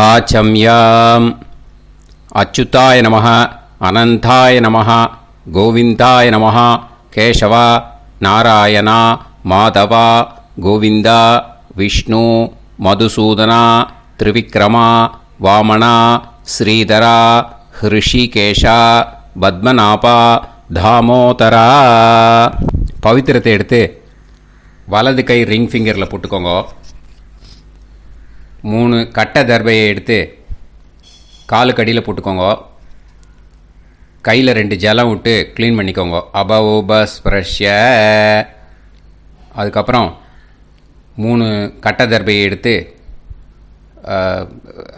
ஆச்சம்யாம். அச்சுதாய நமः, அனந்தாய நமः, கோவிந்தாய நமः, கேசவா, நாராயணா, மாதவா, கோவிந்தா, விஷ்ணு, மதுசூதனா, திரிவிக்ரமா, வாமனா, ஸ்ரீதரா, ஹிருஷிகேஷா, பத்மநாபா, தாமோதரா. பவித்திரத்தை எடுத்து வலது கை ரிங் ஃபிங்கரில் போட்டுக்கோங்க. 3 கட்டை தர்பையை எடுத்து காலுக்கடியில் போட்டுக்கோங்க. கையில் 2 ஜலம் விட்டு க்ளீன் பண்ணிக்கோங்க. அபவோபஸ்பிரஷ்ய. அதுக்கப்புறம் 3 கட்டை தர்பையை எடுத்து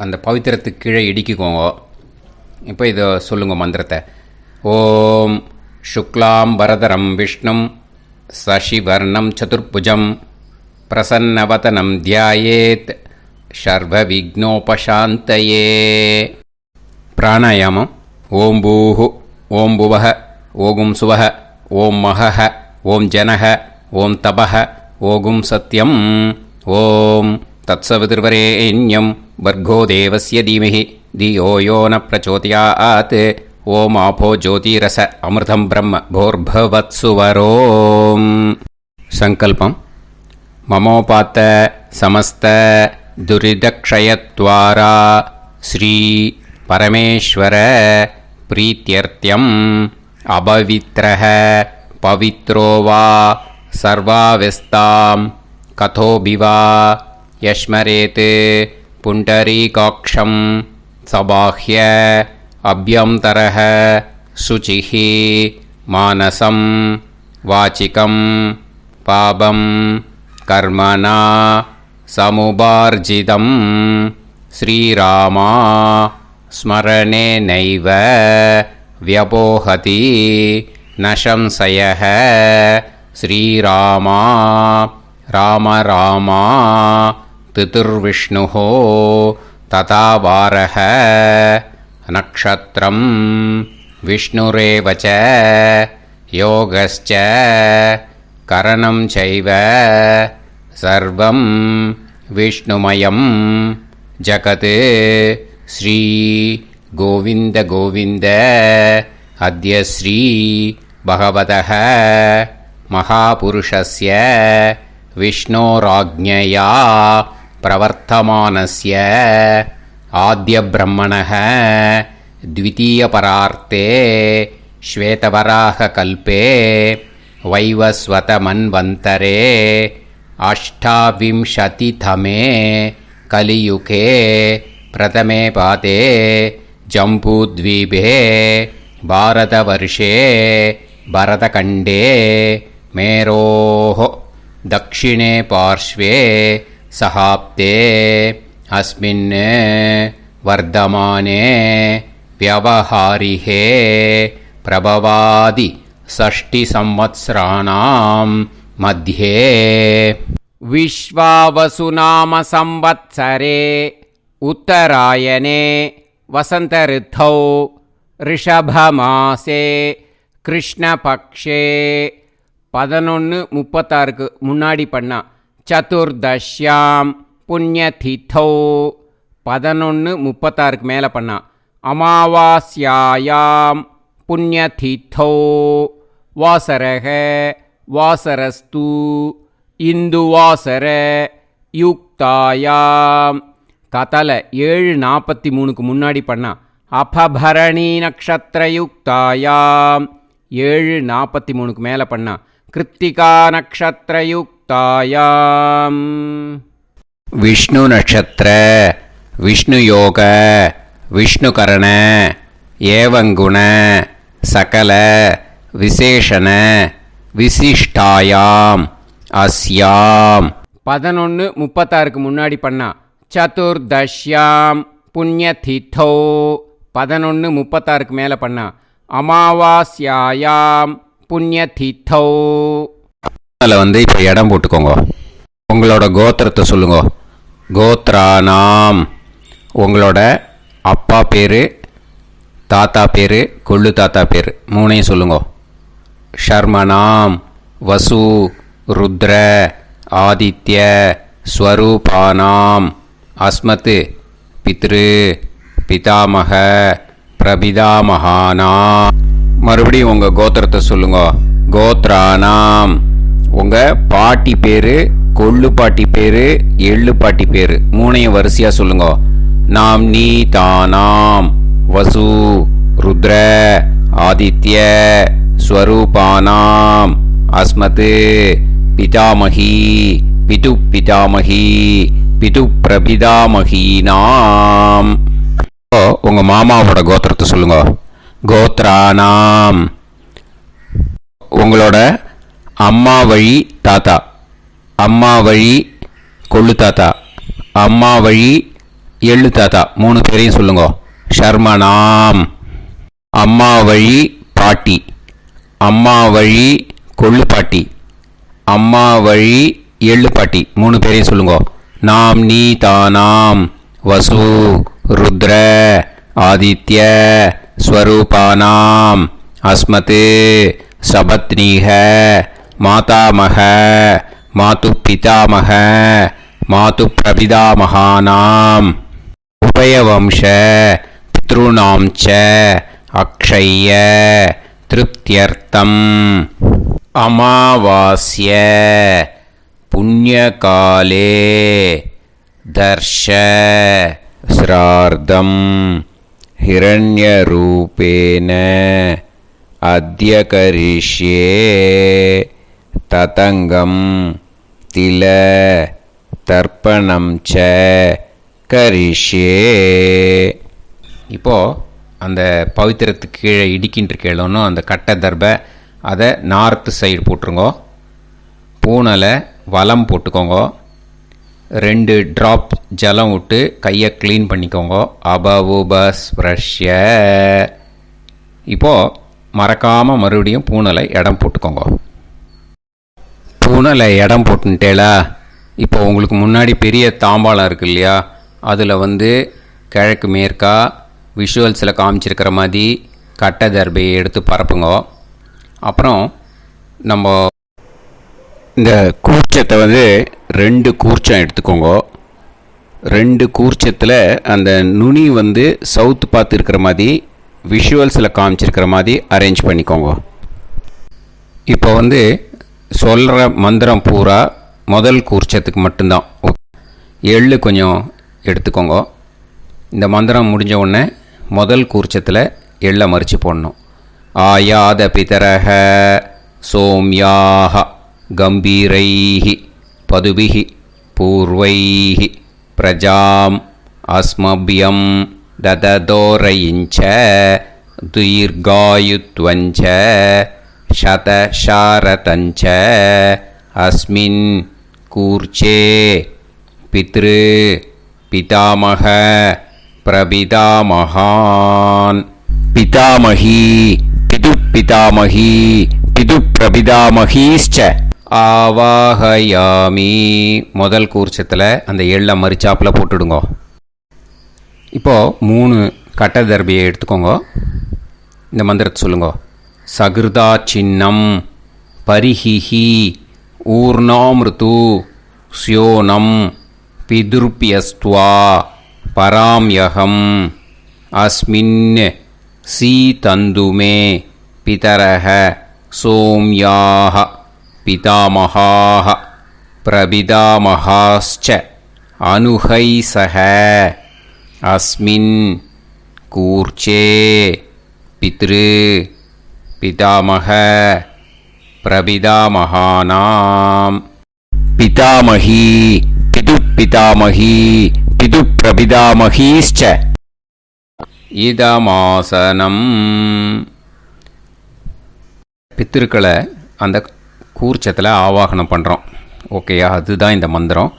அந்த பவித்திரத்துக்கு கீழே இடிக்கிக்கோங்க. இப்போ இதை சொல்லுங்க மந்திரத்தை. ஓம் சுக்லாம் வரதரம் விஷ்ணும் சசிவர்ணம் சதுர்புஜம் பிரசன்னவதனம் தியாயேத் சர்வ விக்னோபசாந்தயே. பிராணாயாமம். ஓம் பூஹு, ஓம் புவஹ, ஓகும் சுவஹ, ஓம் மஹஹ, ஓம் ஜனஹ, ஓம் தபஹ, ஓகும் சத்யம். ஓம் தத்சவிதுர்வரேண்யம் வர்கோ தேவஸ்ய தீமஹி தியோ யோ ந பிரச்சோதயாத். ஓம் ஆபோ ஜோதிரச அமிர்தம் பிரம்ம போர்பவத்சுவரோம். சங்கல்பம். மமோபாத்த சமஸ்த துரிதக்ஷயத்வாரா ஸ்ரீ பரமேஸ்வர பிரீத்யர்த்தியம் அபவித்ரஹ பவித்ரோ வா சர்வாவஸ்தாம் கதோபிவா யஸ்மரேத் புண்டரீகாக்ஷம் சபாஹ்ய அப்யந்தரஹ சுசிஹி மானசம் வாச்சிகம் பாபம் கர்மணா சமுபார்ஜிதம் ஸ்ரீராமா ஸ்மரணேனைவ வ்யபோஹதி நசம்சயஹ. ஸ்ரீராமா ராம ராமா திதிர்விஷ்ணுஹோ ததா வாரஹ. நக்ஷத்ரம் விஷ்ணுரேவச யோகஸ்ச கரணம் சைவ சர்வம் விஷ்ணுமயம் ஜகத். ஸ்ரீ கோவிந்த கோவிந்த அத்ய ஸ்ரீ பகவதः மகாபுருஷஸ்ய விஷ்ணோராஜ்ஞயா பிரவர்த்தமானஸ்ய ஆத்ய பிரம்மணः த்விதீயபரார்த்தே ஸ்வேதவராக கல்பே வைவஸ்வத மன்வந்தரே அஷ்டாவிம்சதிதமே கலியுகே பிரதமே பாதே ஜம்பூத்வீபே பாரதவர்ஷே பரதகண்டே மேரோः தக்ஷிணே பார்ஷ்வே சஹாப்தே அஸ்மின் வர்தமானே व्यवहारिहे प्रभवादि षष्टि संवत्सराणां मध्ये विश्वावसुनाम संवत्सरे उत्तरायणे वसंत ऋतौ ऋषभमासे कृष्णपक्षे 11:36 முன்னாடி பண்ணா சதுர்தஷ்யாம் புண்ணியதிதௌ 11:36 மேலே பண்ணா அமாவாஸ்யாயாம் புண்ணியதிதௌ வாசரக வாசரஸ்து இந்துவாசர யுக்தாயாம் ததல 7:43 முன்னாடி பண்ணா அபபரணி நக்ஷத்ரயுக்தாயாம் 7:43 மேலே பண்ணா கிருத்திகா நக்ஷத்ரயுக்தாயாம் விஷ்ணு நட்சத்திர விஷ்ணு யோக விஷ்ணுகரண ஏவங்குண சகல விசேஷண விசிஷ்டாயாம் அஸ்யாம் 11:36 முன்னாடி பண்ணா சதுர்தஷ்யாம் புண்ணியதிதௌ 11:36 மேலே பண்ணா அமாவாஸ்யாயாம் புண்ணியதிதௌ. அதில் இப்போ இடம் போட்டுக்கோங்க. உங்களோட கோத்திரத்தை சொல்லுங்க. கோத்ரானாம் உங்களோட அப்பா பேர், தாத்தா பேர், கொள்ளு தாத்தா பேர் 3ஐயும் சொல்லுங்க. ஷர்மனாம் வசு ருத்ர ஆதித்ய ஸ்வரூபானாம் அஸ்மத் பித்ரு பிதாமக பிரபிதாமகானாம். மறுபடியும் உங்கள் கோத்திரத்தை சொல்லுங்க. கோத்ரானாம். உங்கள் பாட்டி பேர், கொள்ளு பாட்டி பேர், எள்ளு பாட்டி பேர் மூணையும் வரிசையாக சொல்லுங்க. நாம் நீ தானாம் வசு ருத்ர ஆதித்ய ஸ்வரூபானாம் அஸ்மத் பிதாமகி பிது பிதாமகி பிது பிரபிதாமகீனாம். உங்கள் மாமாவோட கோத்திரத்தை சொல்லுங்க. கோத்ரானாம். உங்களோட அம்மா வழி தாத்தா, அம்மா வழி கொள்ளு தாத்தா, அம்மா வழி எள்ளு தாத்தா மூணு பேரையும் சொல்லுங்க. ஷர்மனாம். அம்மா வழி பாட்டி, அம்மா வழி கொள்ளு பாட்டி, அம்மா வழி எள்ளு பாட்டி மூணு பேரையும் சொல்லுங்க. நாம் நீ தானாம் வசு ருத்ர ஆதித்ய ஸ்வரூபானாம் அஸ்மத் சபத்னீஹ மாதாமக மாது பிதாமக மாது பிரபிதாமகானாம் உபயவம்ச பித்ருணாம் ச அக்ஷய திருப்தியர்த்தம் அமாவாஸ்ய புண்ணியகாலே தர்ஷ ஸ்ரார்த்தம் ஹிரண்யரூபேன அத்ய கரிஷ்யே ததங்கம் தில தர்ப்பணம் ச கரிஷ்யே. இப்போது அந்த பவித்திரத்துக்கு கீழே இடிக்கின்ற கீழனும் அந்த கட்டை தர்பை அதை நார்த்து சைடு போட்டுருங்கோ. பூனலை வலம் போட்டுக்கோங்க. 2 ட்ராப் ஜலம் விட்டு கையை க்ளீன் பண்ணிக்கோங்க. அபவுபஸ்ப்ரஷ்ய. இப்போது மறக்காமல் மறுபடியும் பூனலை இடம் போட்டுக்கோங்க. பூனலை இடம் போட்டுட்டேலா. இப்போ உங்களுக்கு முன்னாடி பெரிய தாம்பாளம் இருக்கு இல்லையா, அதில் கிழக்கு மேற்கா விஷுவல்ஸில் காமிச்சிருக்கிற மாதிரி கட்டை தர்பையை எடுத்து பரப்புங்க. அப்புறம் நம்ம இந்த கூர்ச்சத்தை 2 கூர்ச்சம் எடுத்துக்கோங்க. 2 கூர்ச்சத்தில் அந்த நுனி சவுத்து பார்த்து இருக்கிற மாதிரி விஷுவல்ஸில் காமிச்சிருக்கிற மாதிரி அரேஞ்ச் பண்ணிக்கோங்க. இப்போ சொல்கிற மந்திரம் பூரா முதல் கூர்ச்சத்துக்கு மட்டும்தான். எள்ளு கொஞ்சம் எடுத்துக்கோங்க. இந்த மந்திரம் முடிஞ்ச உடனே முதல் கூர்ச்சத்தில் எள்ளை மறித்து போடணும். ஆயாத பிதரக சோம்யாக கம்பீரைஹி பதுபிஹி பூர்வைஹி பிரஜாம் அஸ்மபியம் தததோரயிஞ்ச தீர்காயுத்வஞ்ச சதசாரதஞ்ச அஸ்மின் கூர்ச்சே பித்ரு பிதாமக பிரபிதாமகான் பிதாமகி பிது பிதாமகி பிது பிரபிதாமகீஷ்ச ஆவாஹயாமி. முதல் கூர்ச்சத்தில் அந்த எள்ளை மறிச்சாப்பில் போட்டுடுங்க. இப்போது 3 கட்டை தர்பியை எடுத்துக்கோங்க. இந்த மந்திரத்தை சொல்லுங்க. சகிருதா சின்னம் பரிஹிஹி ஊர்ணாமிருத்து ஸ்யோனம் பிதுர்பியஸ்துவா பராம்யகம் அஸ்மின் சீதந்துமே பிதரஹ சோம்யாக பிதாமகாஹ பிரபிதாமகாஸ்ச அனுஹைசஹ அஸ்மின் கூர்ச்சே பித்ரு பிதாமக பிரபிதாமகானாம் பிதாமகி பிது பிதாமகி பிது பிரபிதாமகீஷ்ச இதமாசனம். பித்திருக்களை அந்த கூர்ச்சத்தில் ஆவாகனம் பண்ணுறோம். ஓகேயா? அதுதான் இந்த மந்திரம்.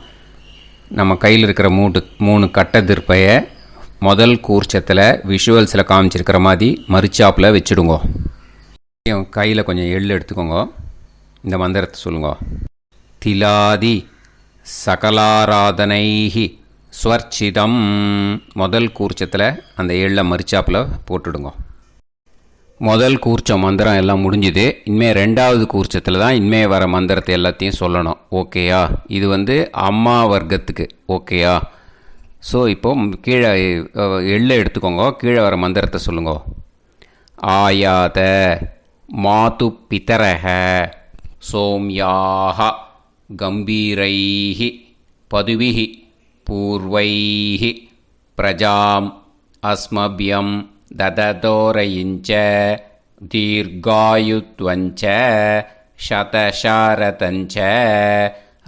நம்ம கையில் இருக்கிற 3 கட்டை திருப்பையை முதல் கூர்ச்சத்தில் விஷுவல்ஸில் காமிச்சிருக்கிற மாதிரி மறிச்சாப்பில் வச்சுடுங்க. கையில் கொஞ்சம் எள்ளு எடுத்துக்கோங்க. இந்த மந்திரத்தை சொல்லுங்க. திலாதி சகலாராதனைஹி ஸ்வர்ச்சிதம். முதல் கூர்ச்சத்தில் அந்த எள்ளை மறிச்சாப்பில் போட்டுடுங்க. முதல் கூர்ச்சம் மந்திரம் எல்லாம் முடிஞ்சுது. இனிமேல் 2வது கூர்ச்சத்தில் தான் இனிமேல் வர மந்திரத்தை எல்லாத்தையும் சொல்லணும். ஓகேயா? இது அம்மா வர்க்கத்துக்கு. ஓகேயா? ஸோ இப்போது கீழே எள்ளை எடுத்துக்கோங்க, கீழே வர மந்திரத்தை சொல்லுங்க. ஆயாத மாது பிதரஹ சோம்யாக கம்பீரைஹி பதுவிஹி பூர்வைஹி பிரஜாம் அஸ்மபியம் தததோரயிஞ்ச தீர்காயுத்வஞ்ச சதசாரதஞ்ச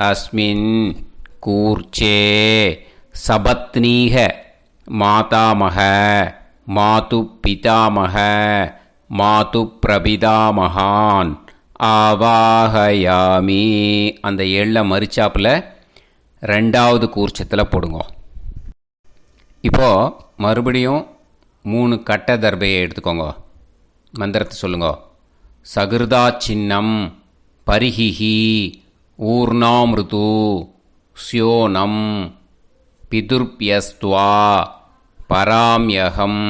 அஸ்மின் கூர்ச்சே சபத்னீக மாதாமக மாது பிதாமக மாது பிரபிதாமகான் ஆவாஹயாமி. அந்த எள்ளை மரிச்சாப்பில் ரெண்டாவது கூர்ச்சத்தில் போடுங்க. இப்போது மறுபடியும் 3 கட்டை தர்பையை எடுத்துக்கோங்க. மந்திரத்தை சொல்லுங்க. சகிருதா சின்னம் பரிஹிஹி ஊர்ணாமிருது ஸ்யோனம் பிதுர்பியஸ்துவா பராம்யகம்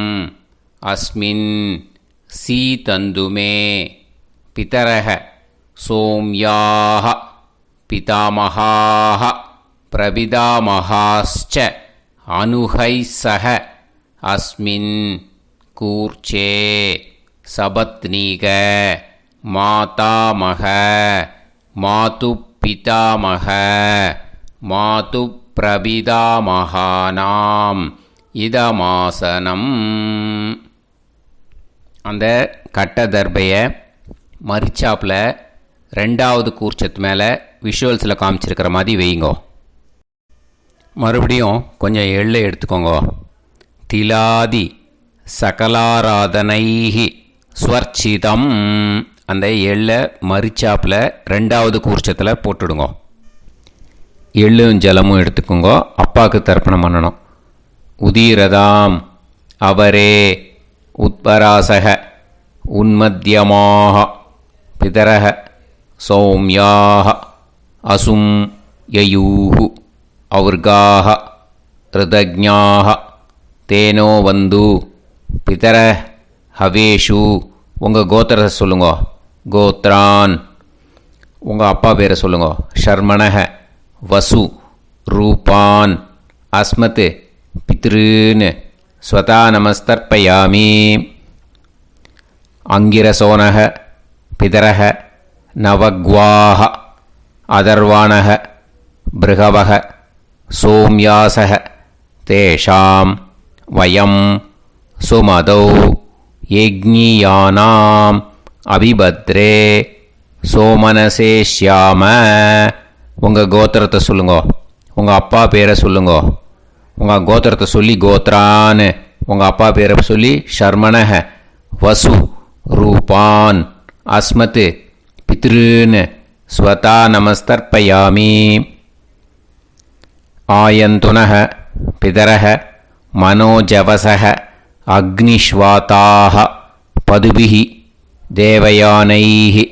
அஸ்மின் சீதந்துமே பிதரஹ சோம்யாஹ பிதாமஹாஹ பிரபிதாமஹாஸ்ச அனுஹைசஹ அஸ்மின் கூர்ச்சே சபத்னீக மாதாமக மாது பிதாமக மாது பிரபிதாமகானாம் இதமாசனம். அந்த கட்ட தர்பையை மரிச்சாப்பில் ரெண்டாவது கூர்ச்சத்து மேலே விஷுவல்ஸில் காமிச்சிருக்கிற மாதிரி வைங்கோ. மறுபடியும் கொஞ்சம் எள்ளை எடுத்துக்கோங்க. திலாதி சகலாராதனைஹி ஸ்வர்ச்சிதம். அந்த எள்ளை மரிச்சாப்பில் ரெண்டாவது கூர்ச்சத்தில் போட்டுடுங்க. எள்ளும் ஜலமும் எடுத்துக்கோங்க. அப்பாவுக்கு தர்ப்பணம் பண்ணணும். உதீரதாம் அவரே உத்பராசக உன்மத்தியமாக பிதரக சௌமியாக அசும் யயூஹு ஔர்காக ரிதஜ்ஞாக தேனோ வந்து பிதர ஹவேஷு. உங்கள் கோத்திரத்தை சொல்லுங்க. கோத்ரான். உங்கள் அப்பா பேரை சொல்லுங்க. ஷர்மணக வசு ரூபான் அஸ்மத் பித்ருன்னு ஸ்வதா நமஸ்தர்ப்பயாமி. அங்கிரசோனக பிதரக நவக்வாஹ அதர்வாணக பிருகவக சோம்யாசக தேஷாம் வயம் சுமதௌ யஜ்ஞியானாம் அபிபத்ரே சோமனசேஷ்யாம. உங்கள் கோத்திரத்தை சொல்லுங்க. உங்கள் அப்பா பேரை சொல்லுங்க. உங்கள் கோத்திரத்தை சொல்லி கோத்ரான்னு, உங்கள் அப்பா பேரை சொல்லி ஷர்மணக வசு ரூபான் அஸ்மத் பித்ருன்னு ஸ்வதா நமஸ்தர்ப்பயாமி. ஆயந்துனக பிதரக மனோஜவசக அக்னிஷ்வாதாக பதுபிஹி தேவயானைஹி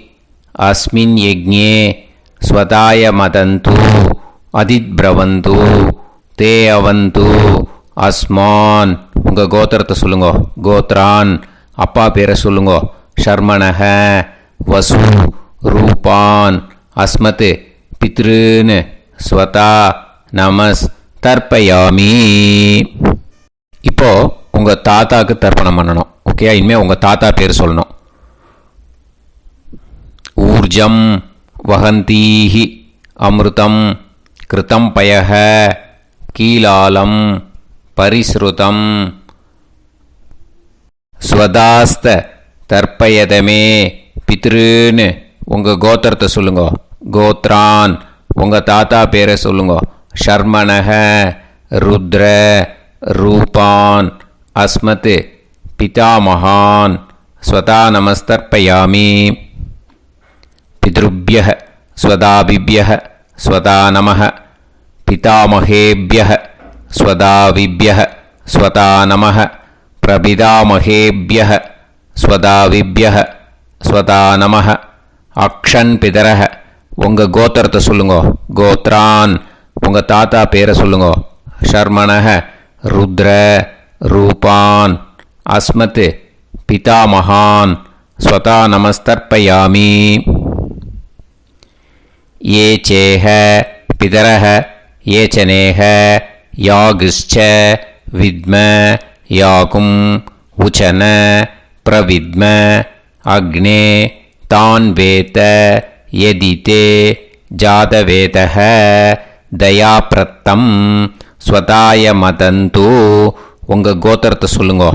அஸ்மின் யஜ்ஞே ஸ்வதாய மதந்து அதித்பிரவந்து தே அவது அஸ்மான். உங்கள் கோத்திரத்தை சொல்லுங்க. கோத்ரான். அப்பா பேரை சொல்லுங்க. ஷர்மணக வசு ரூபான் அஸ்மத் பித்ருன்னு ஸ்வதா நமஸ் தர்ப்பயாமி. இப்போது உங்கள் தாத்தாவுக்கு தர்ப்பணம் பண்ணணும். ஓகே, இனிமேல் உங்கள் தாத்தா பேர் சொல்லணும். ஊர்ஜம் வஹந்தீஹி அமிர்தம் கிருதம் பயஹ கீலாலம் பரிஸ்ருதம் ஸ்வதாஸ்த தர்ப்பயதமே பித்ருன்னு. உங்கள் கோத்திரத்தை சொல்லுங்க. கோத்ரான். உங்கள் தாத்தா பேரை சொல்லுங்க. ஷர்மணக ருத்ர ரூபான் அஸ்மத் பிதாமகான் ஸ்வதா நமஸ்தர்ப்பயாமி. பித்ருப்யஹ ஸ்வதாபிப்யஹ ஸ்வதா நமஹ பிதாமகேப்யஹ ஸ்வதாவிப்யஹ ஸ்வதா நமஹ பிரபிதாமகேப்யஹ ஸ்வதாவிப்யஹ ஸ்வதா நமஹ. அக்ஷன் பிதரஹ. உங்கள் கோத்திரத்தை சொல்லுங்க. கோத்ரான். உங்கள் தாத்தா பேரை சொல்லுங்க. ஷர்மணக ருத்ர ரூபான் அஸ்மத் பிதாமகான் ஸ்வதா நமஸ்தர்ப்பயாமி. ये चेह पितरः ये च नेह யாகுஷ்ச வித்ம யாகும் உச்சன பிரவித்ம அக்னே தான்வேத யதிதே ஜாதவேதः தயாப்ரத்தம் ஸ்வதாய மதந்து. உங்கள் கோத்திரத்தை சொல்லுங்கோ.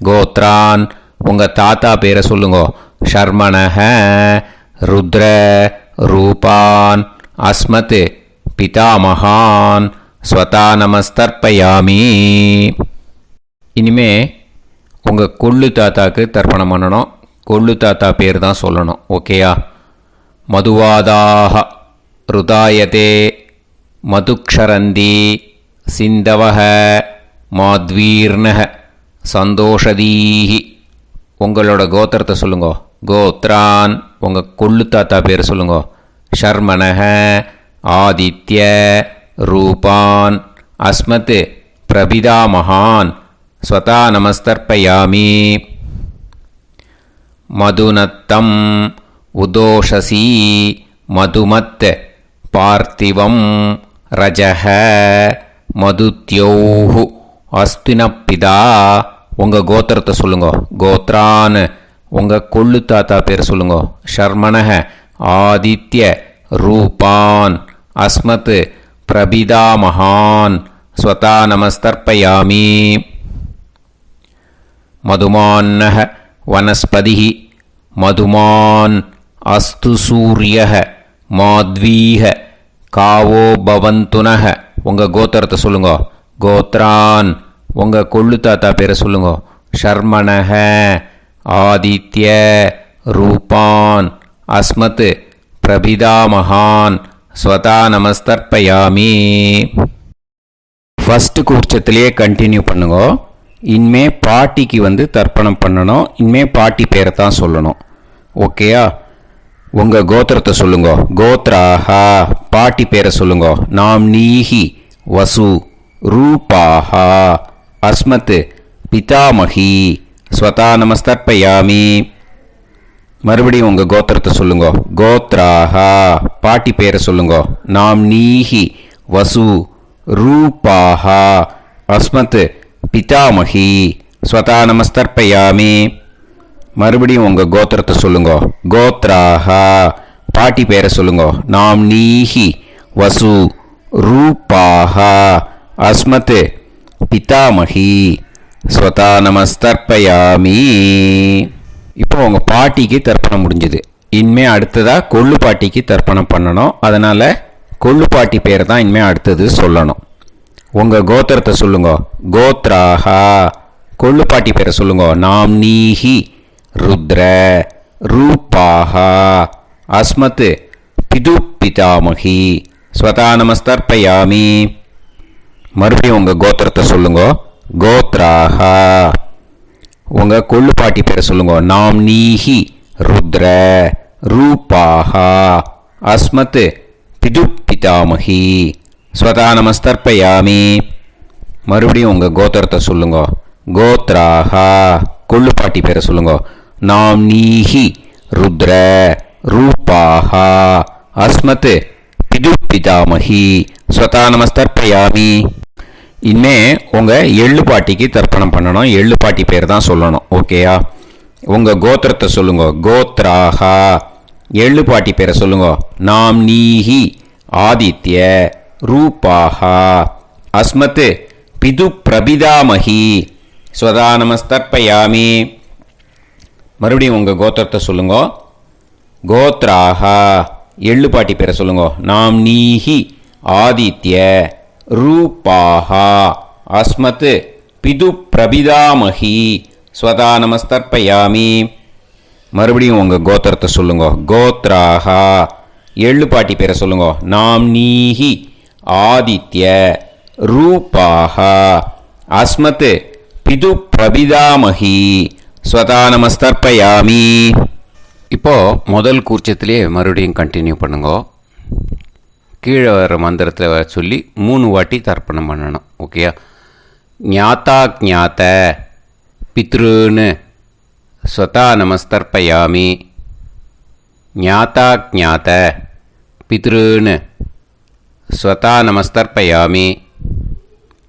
கோத்ரான் உங்கள் தாத்தா பேரை சொல்லுங்கோ. ஷர்மணஹ ருத்ர ரூபான் அஸ்மத் பிதாமகான் ஸ்வதா நமஸ்தர்ப்பயாமி. இனிமே உங்கள் கொள்ளு தாத்தாக்கு தர்ப்பணம் பண்ணணும். கொள்ளு தாத்தா பேர் தான் சொல்லணும். ஓகேயா? மதுவாதாக ருதாயதே மதுக்ஷரந்தி சிந்தவஹ மாத்வீர்ணஹ சந்தோஷதீஹி. உங்களோட கோத்திரத்தை சொல்லுங்கோ. கோத்ரான் உங்கள் கொள்ளு தாத்தா பேர் சொல்லுங்கோ. ஷர்மணஹ ஆதித்ய ரூபான் அஸ்மத் பிரபிதாமகான் ஸ்வதா நமஸ்தர்ப்பயாமி. மதுநத்தம் உதோஷசி மதுமத் பார்த்திவம் ரஜஹ மதுத்யோஹு அஸ்தினப்பிதா. உங்கள் கோத்திரத்தை சொல்லுங்கோ. கோத்ரான் உங்கள் கொள்ளு தாத்தா பேர் சொல்லுங்கோ. ஷர்மணஹ ஆதித்ய ரூபான் அஸ்மத் பிரபிதாமகான் ஸ்வதா நமஸ்தர்ப்பயாமி. மதுமான்னஹ வனஸ்பதிः மதுமான் அஸ்து சூரியः மாத்வீஹ காவோ பவந்துனஹ. உங்கள் கோத்திரத்தை சொல்லுங்கோ. கோத்ரான் உங்கள் கொள்ளு தாத்தா பேரை சொல்லுங்கோ. ஷர்மணஹ ஆதித்ய ரூபான் அஸ்மத் பிரபிதாமகான் ஸ்வதா நமஸ்தர்ப்பயாமி. ஃபஸ்ட்டு கூர்ச்சத்திலேயே கண்டினியூ பண்ணுங்கோ. இனிமே பாட்டிக்கு தர்ப்பணம் பண்ணணும். இனிமே பாட்டி பேரை தான் சொல்லணும். ஓகேயா? உங்கள் கோத்திரத்தை சொல்லுங்கோ. கோத்ராஹா பாட்டி பேரை சொல்லுங்கோ. நாம் நீஹி வசு ரூபாஹா அஸ்மத் பிதாமகி ஸ்வதா நமஸ்தர்ப்பயாமி. மறுபடியும் உங்கள் கோத்திரத்தை சொல்லுங்கோ. கோத்ராஹா பாட்டி பேரை சொல்லுங்கோ. நாம் நீஹி வசு ரூபாஹா அஸ்மத் பிதாமகி ஸ்வதா நமஸ்தர்ப்பயாமி. மறுபடியும் உங்கள் கோத்திரத்தை சொல்லுங்கோ. கோத்ராஹா பாட்டி பேரை சொல்லுங்கோ. நாம் நீஹி வசு ரூபாஹா அஸ்மத் பிதாமகி ஸ்வதா நமஸ்தர்ப்பயாமி. இப்போ உங்கள் பாட்டிக்கு தர்ப்பணம் முடிஞ்சுது. இனிமே அடுத்ததாக கொள்ளு பாட்டிக்கு தர்ப்பணம் பண்ணணும். அதனால் கொள்ளு பாட்டி பேரை தான் இனிமே அடுத்தது சொல்லணும். உங்கள் கோத்திரத்தை சொல்லுங்கோ. கோத்ராஹா கொள்ளு பாட்டி பேரை சொல்லுங்கோ. நாம் நீஹி ருத்ர ரூபாஹா அஸ்மத் பிது பிதாமகி ஸ்வதா நமஸ்தர்ப்பயாமி. மறுபடியும் உங்கள் கோத்திரத்தை சொல்லுங்கோ. கோத்ராஹா உங்கள் கொள்ளு பாட்டி பேரை சொல்லுங்கோ. நாம் நீஹி ருத்ர ரூபாஹா அஸ்மத் பிது பிதாமகி ஸ்வதா நமஸ்தர்ப்பயாமி. மறுபடியும் உங்கள் கோத்திரத்தை சொல்லுங்கோ. கோத்ராஹா கொள்ளு பாட்டி பேரை சொல்லுங்கோ. நாம் நீஹி ருத்ர ரூபாஹா அஸ்மத் பிது பிதாமகி ஸ்வதா நமஸ்தர்ப்பயாமி. இனிமே உங்கள் எள்ளு பாட்டிக்கு தர்ப்பணம் பண்ணணும். எள்ளு பாட்டி பேர் தான் சொல்லணும். ஓகேயா? உங்கள் கோத்திரத்தை சொல்லுங்கோ. கோத்ராஹா எள்ளு பாட்டி பேரை சொல்லுங்கோ. நாம் நீஹி ஆதித்ய ரூபாஹா அஸ்மத் பிது பிரபிதாமகி ஸ்வதா நமஸ்தர்ப்பயாமி. மறுபடியும் உங்கள் கோத்திரத்தை சொல்லுங்கோ. கோத்ராஹா எள்ளு பாட்டி பேரை சொல்லுங்கோ. நாம் நீஹி ஆதித்ய ரூபாஹா அஸ்மத் பிது பிரபிதாமகி ஸ்வதா நமஸ்தர்ப்பயாமி. மறுபடியும் உங்கள் கோத்திரத்தை சொல்லுங்கோ. கோத்ராஹா எள்ளு பாட்டி பேரை சொல்லுங்கோ. நாம் நீஹி ஆதித்ய ரூபாஹா அஸ்மத் பிது பிரபிதாமகி ஸ்வதா நமஸ்தர்ப்பயாமி. இப்போது முதல் கூர்ச்சத்திலே மறுபடியும் கண்டினியூ பண்ணுங்கோ. கீழே வர மந்திரத்தை சொல்லி 3 வாட்டி தர்ப்பணம் பண்ணணும். ஓகேயா? ஞாத்தா ஞாத்த பித்ருன்னு ஸ்வதா நமஸ்தர்ப்பயாமி. ஞாத்தா ஞாத்த பித்ருன்னு ஸ்வதா நமஸ்தர்ப்பயாமி.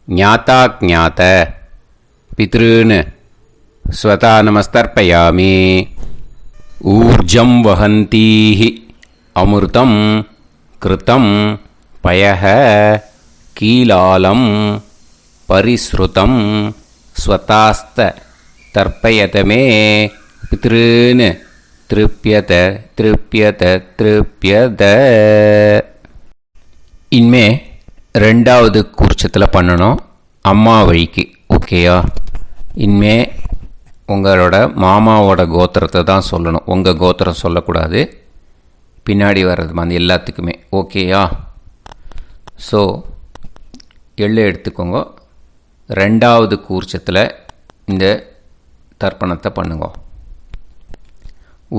ஞாதா ஞாத பித்ருன் ஸ்வதா நமஸ்தர்ப்பயாமி. ஊர்ஜம் வஹந்தீஹி அமிர்தம் கிருதம் பயஹ கீலாலம் பரிஸ்ருதம் ஸ்வதாஸ்த தர்ப்பயத மே பித்ருன் திருப்யத திருப்யத திருப்யத. இனிமே ரெண்டாவது கூர்ச்சத்தில் பண்ணணும் அம்மா வழிக்கு. ஓகேயா? இனிமே உங்களோட மாமாவோட கோத்திரத்தை தான் சொல்லணும், உங்கள் கோத்திரம் சொல்லக்கூடாது. பின்னாடி வர்றது மாதிரி எல்லாத்துக்குமே. ஓகேயா? ஸோ எள்ளு எடுத்துக்கோங்க. ரெண்டாவது கூர்ச்சத்தில் இந்த தர்ப்பணத்தை பண்ணுங்க.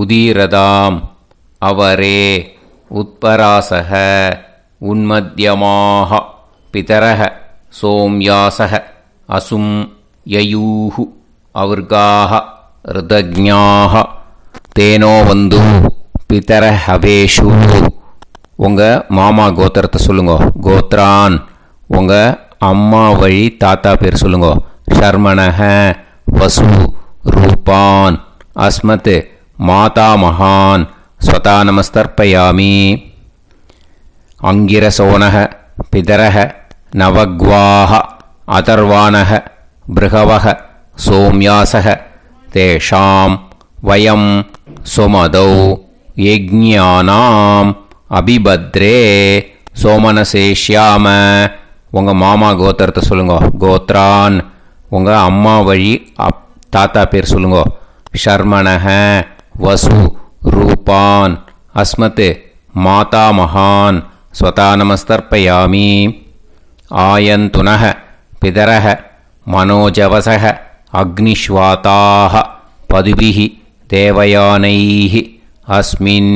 உதீரதாம் அவரே உத்பராசக உன்மத்யமாக பிதரக சோம்யாசக அசும் யயூஹு அவர்காக ருதஜ்ஞாக தேனோ வந்து பிதர ஹவேஷு. உங்கள் மாமா கோத்திரத்தை சொல்லுங்க. கோத்ரான் உங்கள் அம்மா வழி தாத்தா பேர் சொல்லுங்க. ஷர்மணஹ வசு ரூபான் அஸ்மத் மாதா மகான் ஸ்வதா நமஸ்தர்ப்பயாமி. அங்கிரசோனஹ பிதரஹ நவக்வாஹ அதர்வாணஹ பிருகவஹ சோம்யாசஹ தேஷாம் வயம் சுமதௌ யஜ்ஞானாம் அபிபத்ரே சோமனசேஷ்யாம. உங்கள் மாமா கோத்திரத்தை சொல்லுங்க. கோத்ரான் உங்கள் அம்மா வழி தாத்தா பேர் சொல்லுங்க. ஷர்மணஹ வசு ரூபான் அஸ்மத் மாதா மகான் ஸ்வதா நமஸ்தர்ப்பயாமி. ஆயந்துனஹ பிதரஹ மனோஜவசஹ அக்னிஷ்வாதாஹ பதுபிஹி தேவயானைஹ அஸ்மின்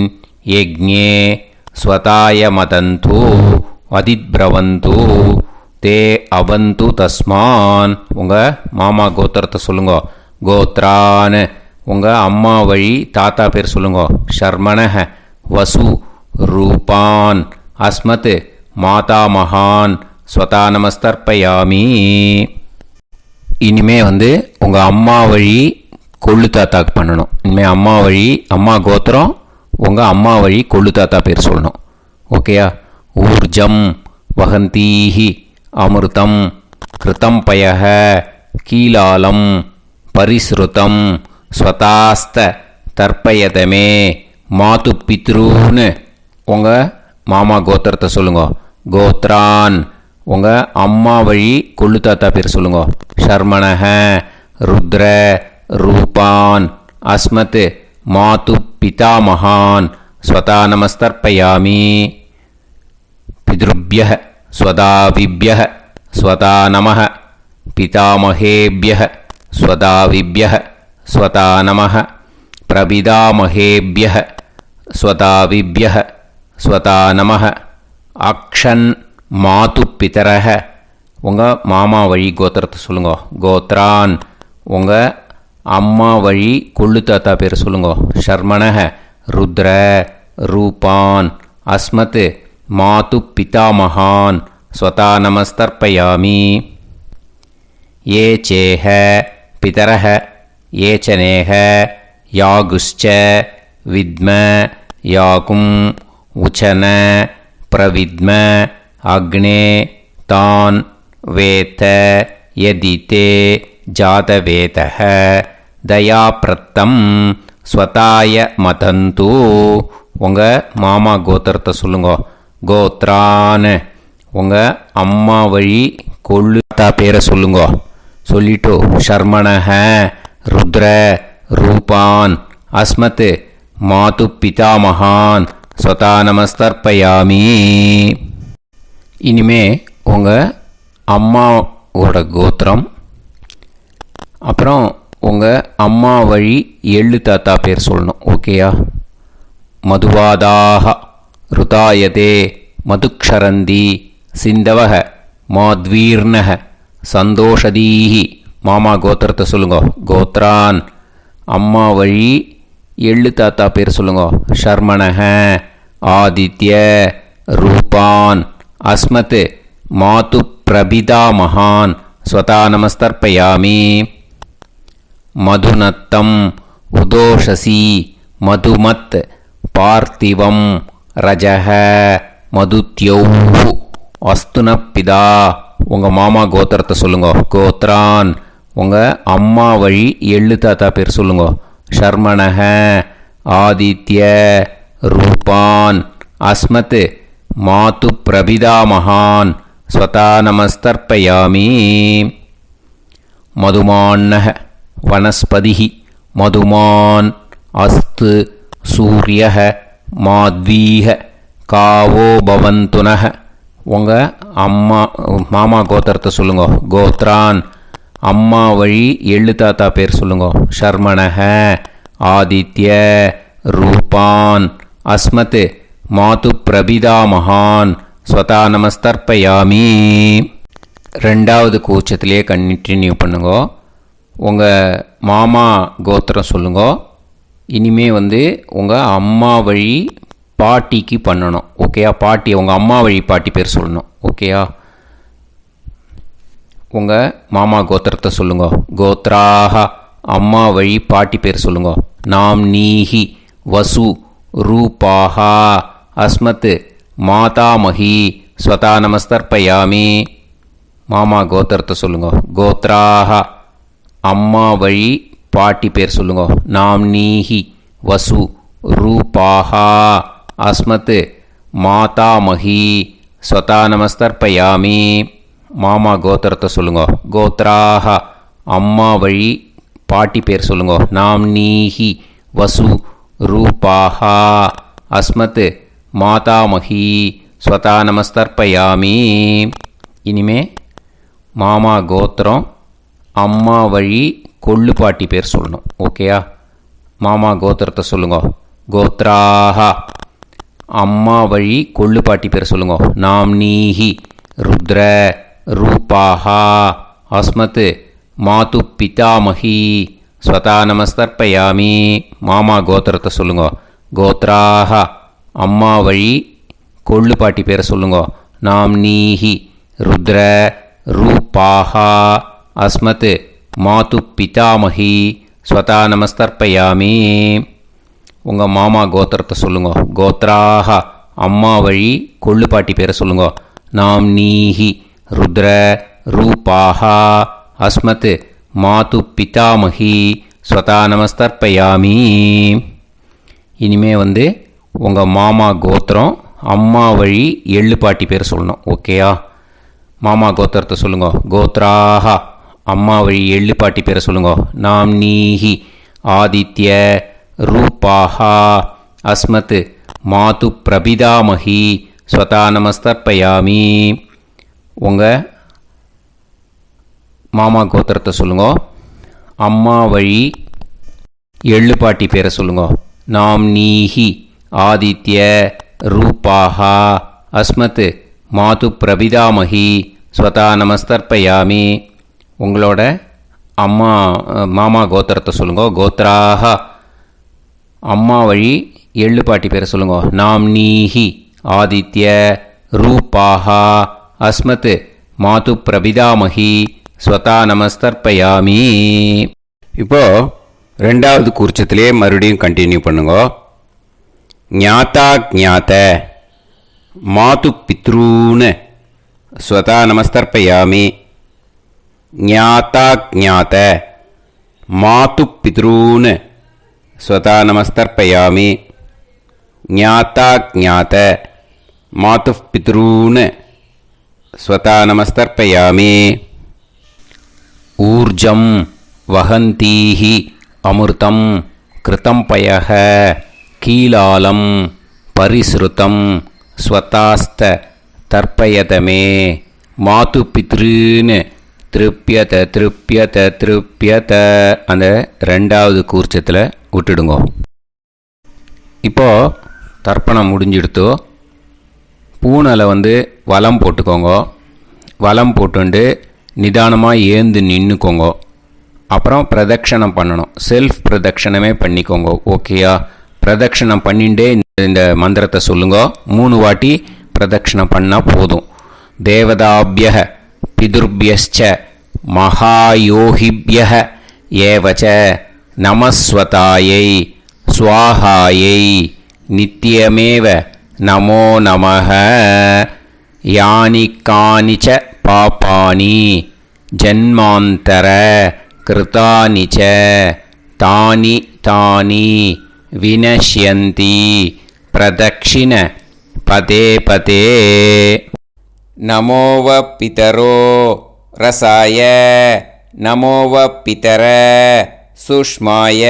யஜ்ஞே ஸ்வதாய மதந்து அதித்ப்ரவந்து தே அவந்து தஸ்மான். உங்கள் மாமா கோத்திரத்தை சொல்லுங்க. கோத்ரான் உங்கள் அம்மா வழி தாத்தா பேர் சொல்லுங்க. ஷர்மணஹ வசு ரூபான் அஸ்மத் மாதா மகான் ஸ்வதா நமஸ்தர்ப்பயாமி. இனிமே உங்கள் அம்மா வழி கொள்ளு தாத்தாக்கு பண்ணணும். இனிமேல் அம்மா வழி அம்மா கோத்திரம் உங்கள் அம்மா வழி கொள்ளு தாத்தா பேர் சொல்லணும். ஓகேயா? ஊர்ஜம் வஹந்தீஹி அமிர்தம் கிருதம் பயஹ கீலாலம் பரிஸ்ருதம் ஸ்வதாஸ்த தர்ப்பயதமே மாது பித்ருன்னு உங்கள் மாமா கோத்திரத்தை சொல்லுங்க. கோத்ரான் உங்கள் அம்மா வழி கொள்ளு தாத்தா பேர் சொல்லுங்க. ஷர்மணஹ ருத்ர ரூபான் அஸ்மத் மாது பிதாமகான் ஸ்வதா நமஸ்தர்ப்பயாமி. பித்ருப்யஹ ஸ்வதாவிப்யஹ ஸ்வதா நமஹ பிதாமகேப்யஹ ஸ்வதாவிப்யஹ ஸ்வதா நமஹ பிரபிதாமகேப்யஹ ஸ்வதாவிப்யஹ ஸ்வதா நமஹ. அக்ஷன் மாது பிதரஹ உங்கள் மாமா வழி கோத்திரத்தை சொல்லுங்க. கோத்ரான் உங்கள் அம்மா வழி கொள்ளு தாத்தா பேர் சொல்லுங்க. ஷர்மணஹ ருத்ர ரூபான் அஸ்மத் மாது பிதாமகான் ஸ்வதா நமஸ்தர்ப்பயாமி. ஏ சேஹ பிதரஹ ஏச்சனேஹ யாகுஷ்ச வித்ம யாகும் உச்சன பிரவித்ம அக்னே தான் வேத யதிதே ஜாதவேதஹ தயாப்ரத்தம் ஸ்வதாய மதந்து. உங்கள் மாமா கோத்திரத்தை சொல்லுங்க. கோத்ரான் உங்கள் அம்மா வழி கொள்ளு தாத்தா பேரை சொல்லுங்க. சொல்லிட்டு ஷர்மணஹ ருத்ர ரூபான் அஸ்மத் மாது பிதாமகான் ஸ்வதா நமஸ்தர்ப்பயாமி. இனிமே உங்கள் அம்மாவோட கோத்திரம் அப்புறம் உங்கள் அம்மா வழி எள்ளு தாத்தா பேர் சொல்லணும். ஓகேயா? மதுவாதாக ருதாயதே மதுக்ஷரந்தி சிந்தவக மாத்வீர்ணக சந்தோஷதீஹி. மாமா கோத்திரத்தை சொல்லுங்க. கோத்ரான் அம்மா வழி எள்ளு தாத்தா பேர் சொல்லுங்க. ஷர்மணஹ ஆதித்ய ரூபான் அஸ்மத் மாது பிரபிதாமகான் ஸ்வதா நமஸ்தர்ப்பயாமி. மதுநத்தம் உதோஷசி மதுமத் பார்த்திவம் ரஜஹ மதுத்யௌஹு அஸ்துனப்பிதா. உங்கள் மாமா கோத்திரத்தை சொல்லுங்க. கோத்ரான் உங்கள் அம்மா வழி எள்ளு தாத்தா பேர் சொல்லுங்க. ஷர்மணஹ ஆதித்ய ரூபான் அஸ்மத் மாது பிரபிதாமகான் ஸ்வதா நமஸ்தர்ப்பயாமி. மதுமான்னஹ வனஸ்பதிஹி மதுமான் அஸ்து சூரியஹ மாத்வீஹ காவோ பவந்துனஹ. உங்கள் மாமா கோத்திரத்தை சொல்லுங்க. கோத்ரான் அம்மா வழி எள்ளு தாத்தா பேர் சொல்லுங்க. ஷர்மணஹ ஆதித்ய ரூபான் அஸ்மத் மாது பிரபிதாமகான் ஸ்வதா நமஸ்தர்ப்பயாமி. ரெண்டாவது கூச்சத்திலே கண்டினியூ பண்ணுங்க. உங்கள் மாமா கோத்திரம் சொல்லுங்க. இனிமே உங்கள் அம்மா வழி பாட்டிக்கு பண்ணணும். ஓகேயா? பாட்டி உங்கள் அம்மா வழி பாட்டி பேர் சொல்லணும். ஓகேயா? உங்கள் மாமா கோத்திரத்தை சொல்லுங்க. கோத்ராஹ அம்மா வழி பாட்டி பேர் சொல்லுங்க. நாம் நீஹி வசு ரூபாஹா அஸ்மத் மாதாமஹி ஸ்வதா நமஸ்தர்ப்பயாமி. மாமா கோத்திரத்தை சொல்லுங்க. கோத்ராஹ அம்மா வழி பாட்டி பேர் சொல்லுங்க. நாம் நீஹி வசு ரூபாஹா அஸ்மத் மாதாமஹி ஸ்வதா நமஸ்தர்ப்பயாமி. மாமா கோத்திரத்தை சொல்லுங்க. கோத்ராஹ அம்மா வழி பாட்டி பேர் சொல்லுங்க. நாம் நீஹி வசு ரூபாஹா அஸ்மத் மாதாமஹி ஸ்வதா நமஸ்தர்ப்பயாமி. இனிமே மாமா கோத்திரம் அம்மா வழி கொள்ளு பாட்டி பேர் சொல்லணும். ஓகேயா? மாமா கோத்திரத்தை சொல்லுங்க. கோத்ராஹ அம்மா வழி கொள்ளு பாட்டி பேர் சொல்லுங்க. நாம் நீஹி ருத்ர ரூபாஹா அஸ்மத் மாது பிதாமஹி ஸ்வதா நமஸ்தர்ப்பயாமி. மாமா கோத்திரத்தை சொல்லுங்க. கோத்ராஹ அம்மா வழி கொள்ளு பாட்டி பேரை சொல்லுங்க. நாம் நீஹி ருத்ர ரூபாஹா அஸ்மத் மாது பிதாமஹி ஸ்வதா நமஸ்தர்ப்பயாமி. உங்கள் மாமா கோத்திரத்தை சொல்லுங்க. கோத்ராஹ அம்மா வழி கொள்ளு பாட்டி பேரை சொல்லுங்க. நாம் நீஹி ருத்ர ரூபாஹா அஸ்மத் மாது பிதாமஹி ஸ்வதா நமஸ்தர்ப்பயாமி. இனிமே உங்கள் மாமா கோத்திரம் அம்மா வழி எள்ளு பாட்டி பேர் சொல்லணும். ஓகேயா? மாமா கோத்திரத்தை சொல்லுங்க. கோத்ராஹ அம்மா வழி எள்ளு பாட்டி பேரை சொல்லுங்க. நாம் நீஹி ஆதித்ய ரூபாஹா அஸ்மத் மாது பிரபிதாமஹி ஸ்வதா நமஸ்தர்ப்பயாமி. உங்கள் மாமா கோத்திரத்தை சொல்லுங்க. அம்மா வழி எள்ளு பாட்டி பேரை சொல்லுங்க. நாம் நீஹி ஆதித்ய ரூபாஹா அஸ்மத் மாது பிரபிதாமஹி ஸ்வதா நமஸ்தர்ப்பயாமி. உங்களோட மாமா கோத்திரத்தை சொல்லுங்க. கோத்ராஹ அம்மா வழி எள்ளு பாட்டி பேரை சொல்லுங்க. நாம் நீஹி ஆதித்ய ரூபாஹா அஸ்மத் மாது பிரபிதாமஹி ஸ்வதா நமஸ்தர்ப்பயாமி. இப்போது ரெண்டாவது கூர்ச்சத்திலே மறுபடியும் கண்டினியூ பண்ணுங்க. ஞாதா ஞாத மாது பித்ரூன் ஸ்வதா நமஸ்தர்ப்பயாமி. ஞாதா ஞாத மாது பித்ரூன் ஸ்வதா நமஸ்தர்ப்பயாமி. ஞாதா ஞாத மாது பித்ரூன் ஸ்வதா நமஸ்தர்ப்பயாமி. ஊர்ஜம் வஹந்தீஹி அமிர்தம் கிருதம் பயஹ கீலாலம் பரிஸ்ருதம் ஸ்வதாஸ்த தர்ப்பயதமே மாது பித்ருன்னு திருப்பியத திருப்பியத திருப்பியத. அந்த ரெண்டாவது கூர்ச்சத்தில் விட்டுடுங்க. இப்போது தர்ப்பணம் முடிஞ்சிடுத்தோ பூனலை வலம் போட்டுக்கோங்க. வலம் போட்டுண்டு நிதானமாக ஏந்து நின்றுக்கோங்க. அப்புறம் பிரதட்சணம் பண்ணணும். செல்ஃப் பிரதட்சணமே பண்ணிக்கோங்க. ஓகேயா? பிரதட்சணம் பண்ணிண்டே இந்த மந்திரத்தை சொல்லுங்க. 3 வாட்டி பிரதட்சணம் பண்ணால் போதும். தேவதாபிய பிதுர்பியஸ்ச மகாயோகிப்யஹ ஏவச நமஸ்வதாயை ஸ்வாஹாயை நித்யமேவ நமோ நமஹ. யானி கானிச்ச பாபானி ஜன்மாந்தர கிருதானி ச தானி தானி வினஷ்யந்தி பிரதக்ஷிண பதே பதே. நமோவ பிதரோ ரசாய நமோவ பிதர சுஷ்மாய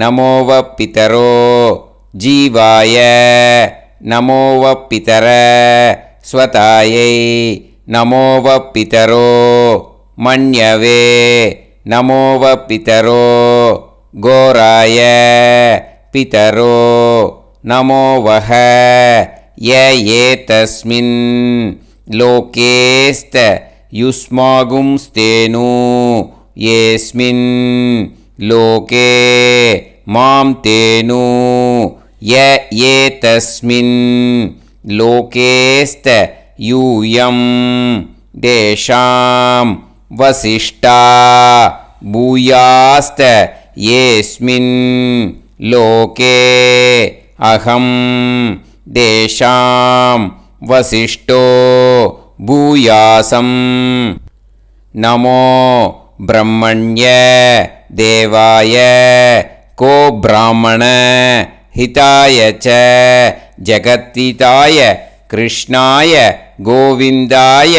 நமோவ பிதரோ ஜீவாய நமோவ பிதர ஸ்வதாயை நமோவ பிதரோ மன்யவே நமோவ பிதரோ கோராய பிதரோ நமோவஹ. ய ஏதஸ்மின் லோகேஸ்த யுஸ்மாகும்ஸ்தேனு ஏஸ்மின் லோகே மாம் தேனு. ய ஏதஸ்மின் லோகேஸ்த யூயம் தேஷாம் வசிஷ்டா பூயாஸ்த ஏஸ்மின் லோகே அகம் தேஷாம் வசிஷ்டோ பூயாசம். நமோ பிரம்மண்ய தேவாய கோ பிராமண ஹிதாய ச ஜகத்திதாய கிருஷ்ணாய கோவிந்தாய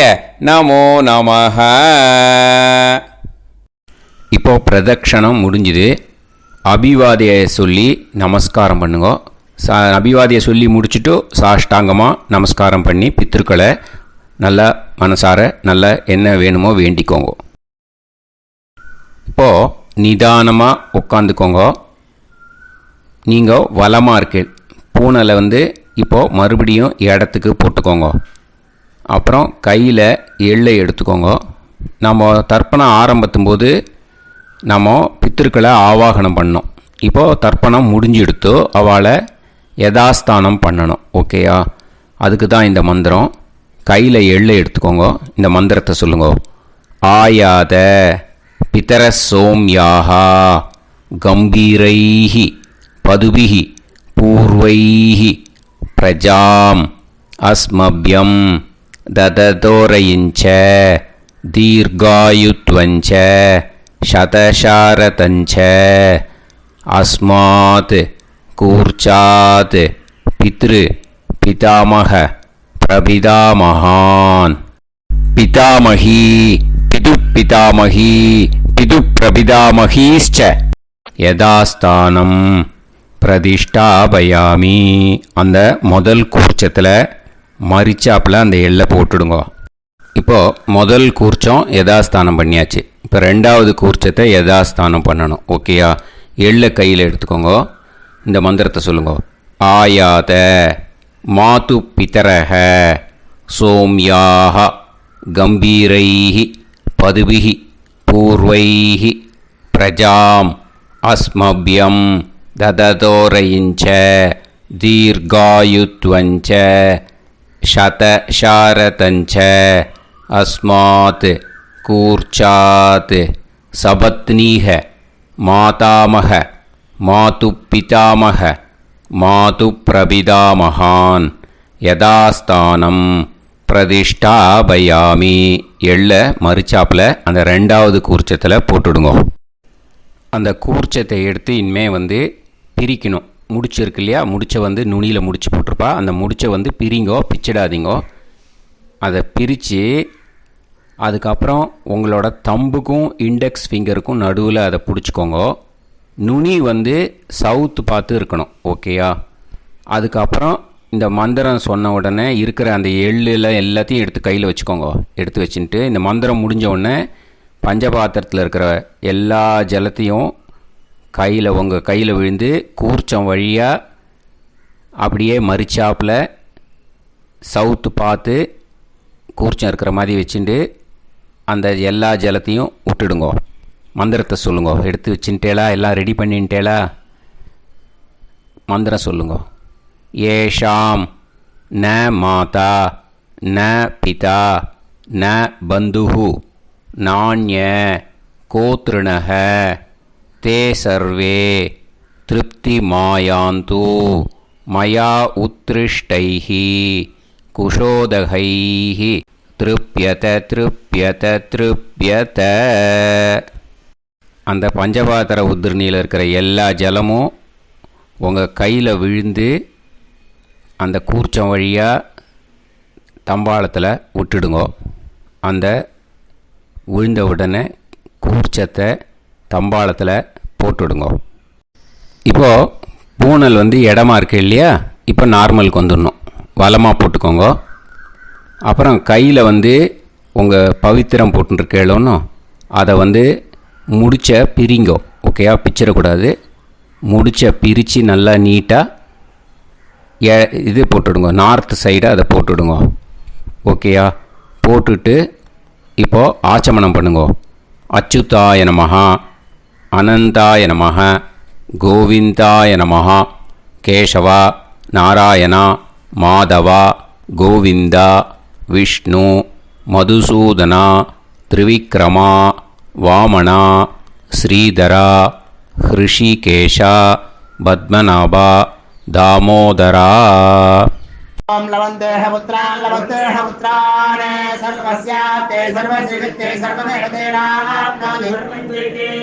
நமோ நமஹ. இப்போ பிரதக்ஷணம் முடிஞ்சுது. அபிவாதியை சொல்லி நமஸ்காரம் பண்ணுங்க. அபிவாதியை சொல்லி முடிச்சுட்டு சாஷ்டாங்கமாக நமஸ்காரம் பண்ணி பித்திருக்களை நல்லா மனசார நல்லா என்ன வேணுமோ வேண்டிக்கோங்க. இப்போது நிதானமாக உட்காந்துக்கோங்க. நீங்கள் வலமாக இருக்கு பூனையில் இப்போது மறுபடியும் இடத்துக்கு போட்டுக்கோங்க. அப்புறம் கையில் எள்ளை எடுத்துக்கோங்க. நம்ம தர்ப்பணம் ஆரம்பித்தும் போது நம்ம பித்திருக்களை ஆவாகனம் பண்ணோம். இப்போது தர்ப்பணம் முடிஞ்செடுத்து அவளை யதாஸ்தானம் பண்ணணும். ஓகேயா? அதுக்கு தான் இந்த மந்திரம். கையில் எள்ளை எடுத்துக்கோங்க. இந்த மந்திரத்தை சொல்லுங்க. ஆயாத பிதர சோம்யாஹா கம்பீரைஹி பதுபிஹி பூர்வைஹி பிரஜாம் அஸ்மப்யம் தததோரயிஞ்ச தீர்காயுத்வஞ்ச சதசாரதஞ்ச அஸ்மாத் கூர்ச்சாத் பித்ரு பிதாமக பிரபிதாமகான் பிதாமகி பிது பிதாமகி பிது பிரபிதாமகீஸ்ச யதாஸ்தானம் பிரதிஷ்டாபயாமி. அந்த முதல் கூர்ச்சத்தில் மரிச்சாப்பில் அந்த எள்ளை போட்டுடுங்க. இப்போது முதல் கூர்ச்சம் யதாஸ்தானம் பண்ணியாச்சு. இப்போ ரெண்டாவது கூர்ச்சத்தை யதாஸ்தானம் பண்ணணும். ஓகேயா? எள்ளை கையில் எடுத்துக்கோங்க. இந்த மந்திரத்தை சொல்லுங்க. ஆயாத மாது பிதரஹ சோம்யாக கம்பீரைஹி பதுபிஹி பூர்வைஹி பிரஜாம் அஸ்மப்யம் தததோரயிஞ்ச தீர்காயுத்வஞ்ச சதசாரதஞ்ச அஸ்மாத் கூர்ச்சாத் சபத்னீஹ மாதாமக மாது பிதாமக மாது பிரபிதாமகான் யதாஸ்தானம் பிரதிஷ்டாபயாமி. எள்ள மரிச்சாப்பில் அந்த ரெண்டாவது கூர்ச்சத்தில் போட்டுடுங்க. அந்த கூர்ச்சத்தை எடுத்து இனிமே பிரிக்கணும். முடிச்சிருக்கு இல்லையா? முடிச்சை நுனியில் முடிச்சு போட்டிருப்பா. அந்த முடிச்சை பிரிங்கோ, பிச்சிடாதீங்கோ. அதை பிரித்து அதுக்கப்புறம் உங்களோட தம்புக்கும் இண்டெக்ஸ் ஃபிங்கருக்கும் நடுவில் அதை பிடிச்சிக்கோங்க. நுனி சவுத்து பார்த்து இருக்கணும். ஓகேயா? அதுக்கப்புறம் இந்த மந்திரம் சொன்ன உடனே இருக்கிற அந்த எள்ளில் எல்லாத்தையும் எடுத்து கையில் வச்சுக்கோங்க. எடுத்து வச்சுட்டு இந்த மந்திரம் முடிஞ்ச உடனே பஞ்சபாத்திரத்தில் இருக்கிற எல்லா ஜலத்தையும் உங்கள் கையில் விழுந்து கூர்ச்சம் வழியாக அப்படியே மரிச்சாப்பில் சவுத்து பார்த்து கூர்ச்சம் இருக்கிற மாதிரி வச்சுட்டு அந்த எல்லா ஜலத்தையும் விட்டுடுங்க. மந்திரத்தை சொல்லுங்க. எடுத்து வச்சுட்டேலா? எல்லாம் ரெடி பண்ணிட்டேலா? மந்திரம் சொல்லுங்க. ஏஷாம் ந மாதா ந பிதா ந பந்துஹு நாண்ய கோத்ருணஹ தே சர்வே திருப்திமாயாந்து மயா உத்ருஷ்டைஹி குஷோதகைஹி திருப்யத திருப்யத திருப்யத. அந்த பஞ்சபாத்திர உதிரணியில் இருக்கிற எல்லா ஜலமும் உங்கள் கையில் விழுந்து அந்த கூர்ச்சம் வழியாக தம்பாளத்தில் விட்டுடுங்கோ. அந்த விழுந்த உடனே கூர்ச்சத்தை தம்பாளத்தில் போட்டுவிடுங்கோ. இப்போது பூனல் இடமா இருக்குது இல்லையா, இப்போ நார்மலுக்கு வந்துடணும். வலமாக போட்டுக்கோங்க. அப்புறம் கையில் உங்கள் பவித்திரம் போட்டுருக்கேளோன்னு அதை முடிச்ச பிரிங்கோ. ஓகேயா, பிச்சிடக்கூடாது. முடிச்ச பிரித்து நல்லா நீட்டாக இது போட்டுடுங்க, நார்த் சைடு அதை போட்டுவிடுங்க. ஓகேயா, போட்டுட்டு இப்போது ஆச்சமனம் பண்ணுங்கோ. அச்சுதாய நமஹ, அனந்தாய நமஹ, கோவிந்தாய நமஹ, கேசவா, நாராயணா, மாதவா, கோவிந்தா, விஷ்ணு, மதுசூதனா, திரிவிக்ரமா, வாமனா, ஸ்ரீதரா, ஹிருஷிகேஷா, பத்மநாபா, தாமோதரா. ओम लवन्तेह पुत्रान् लवन्तेह पुत्रान् सर्वस्याते सर्वश्रीते सर्वदेवतेनाप्नोति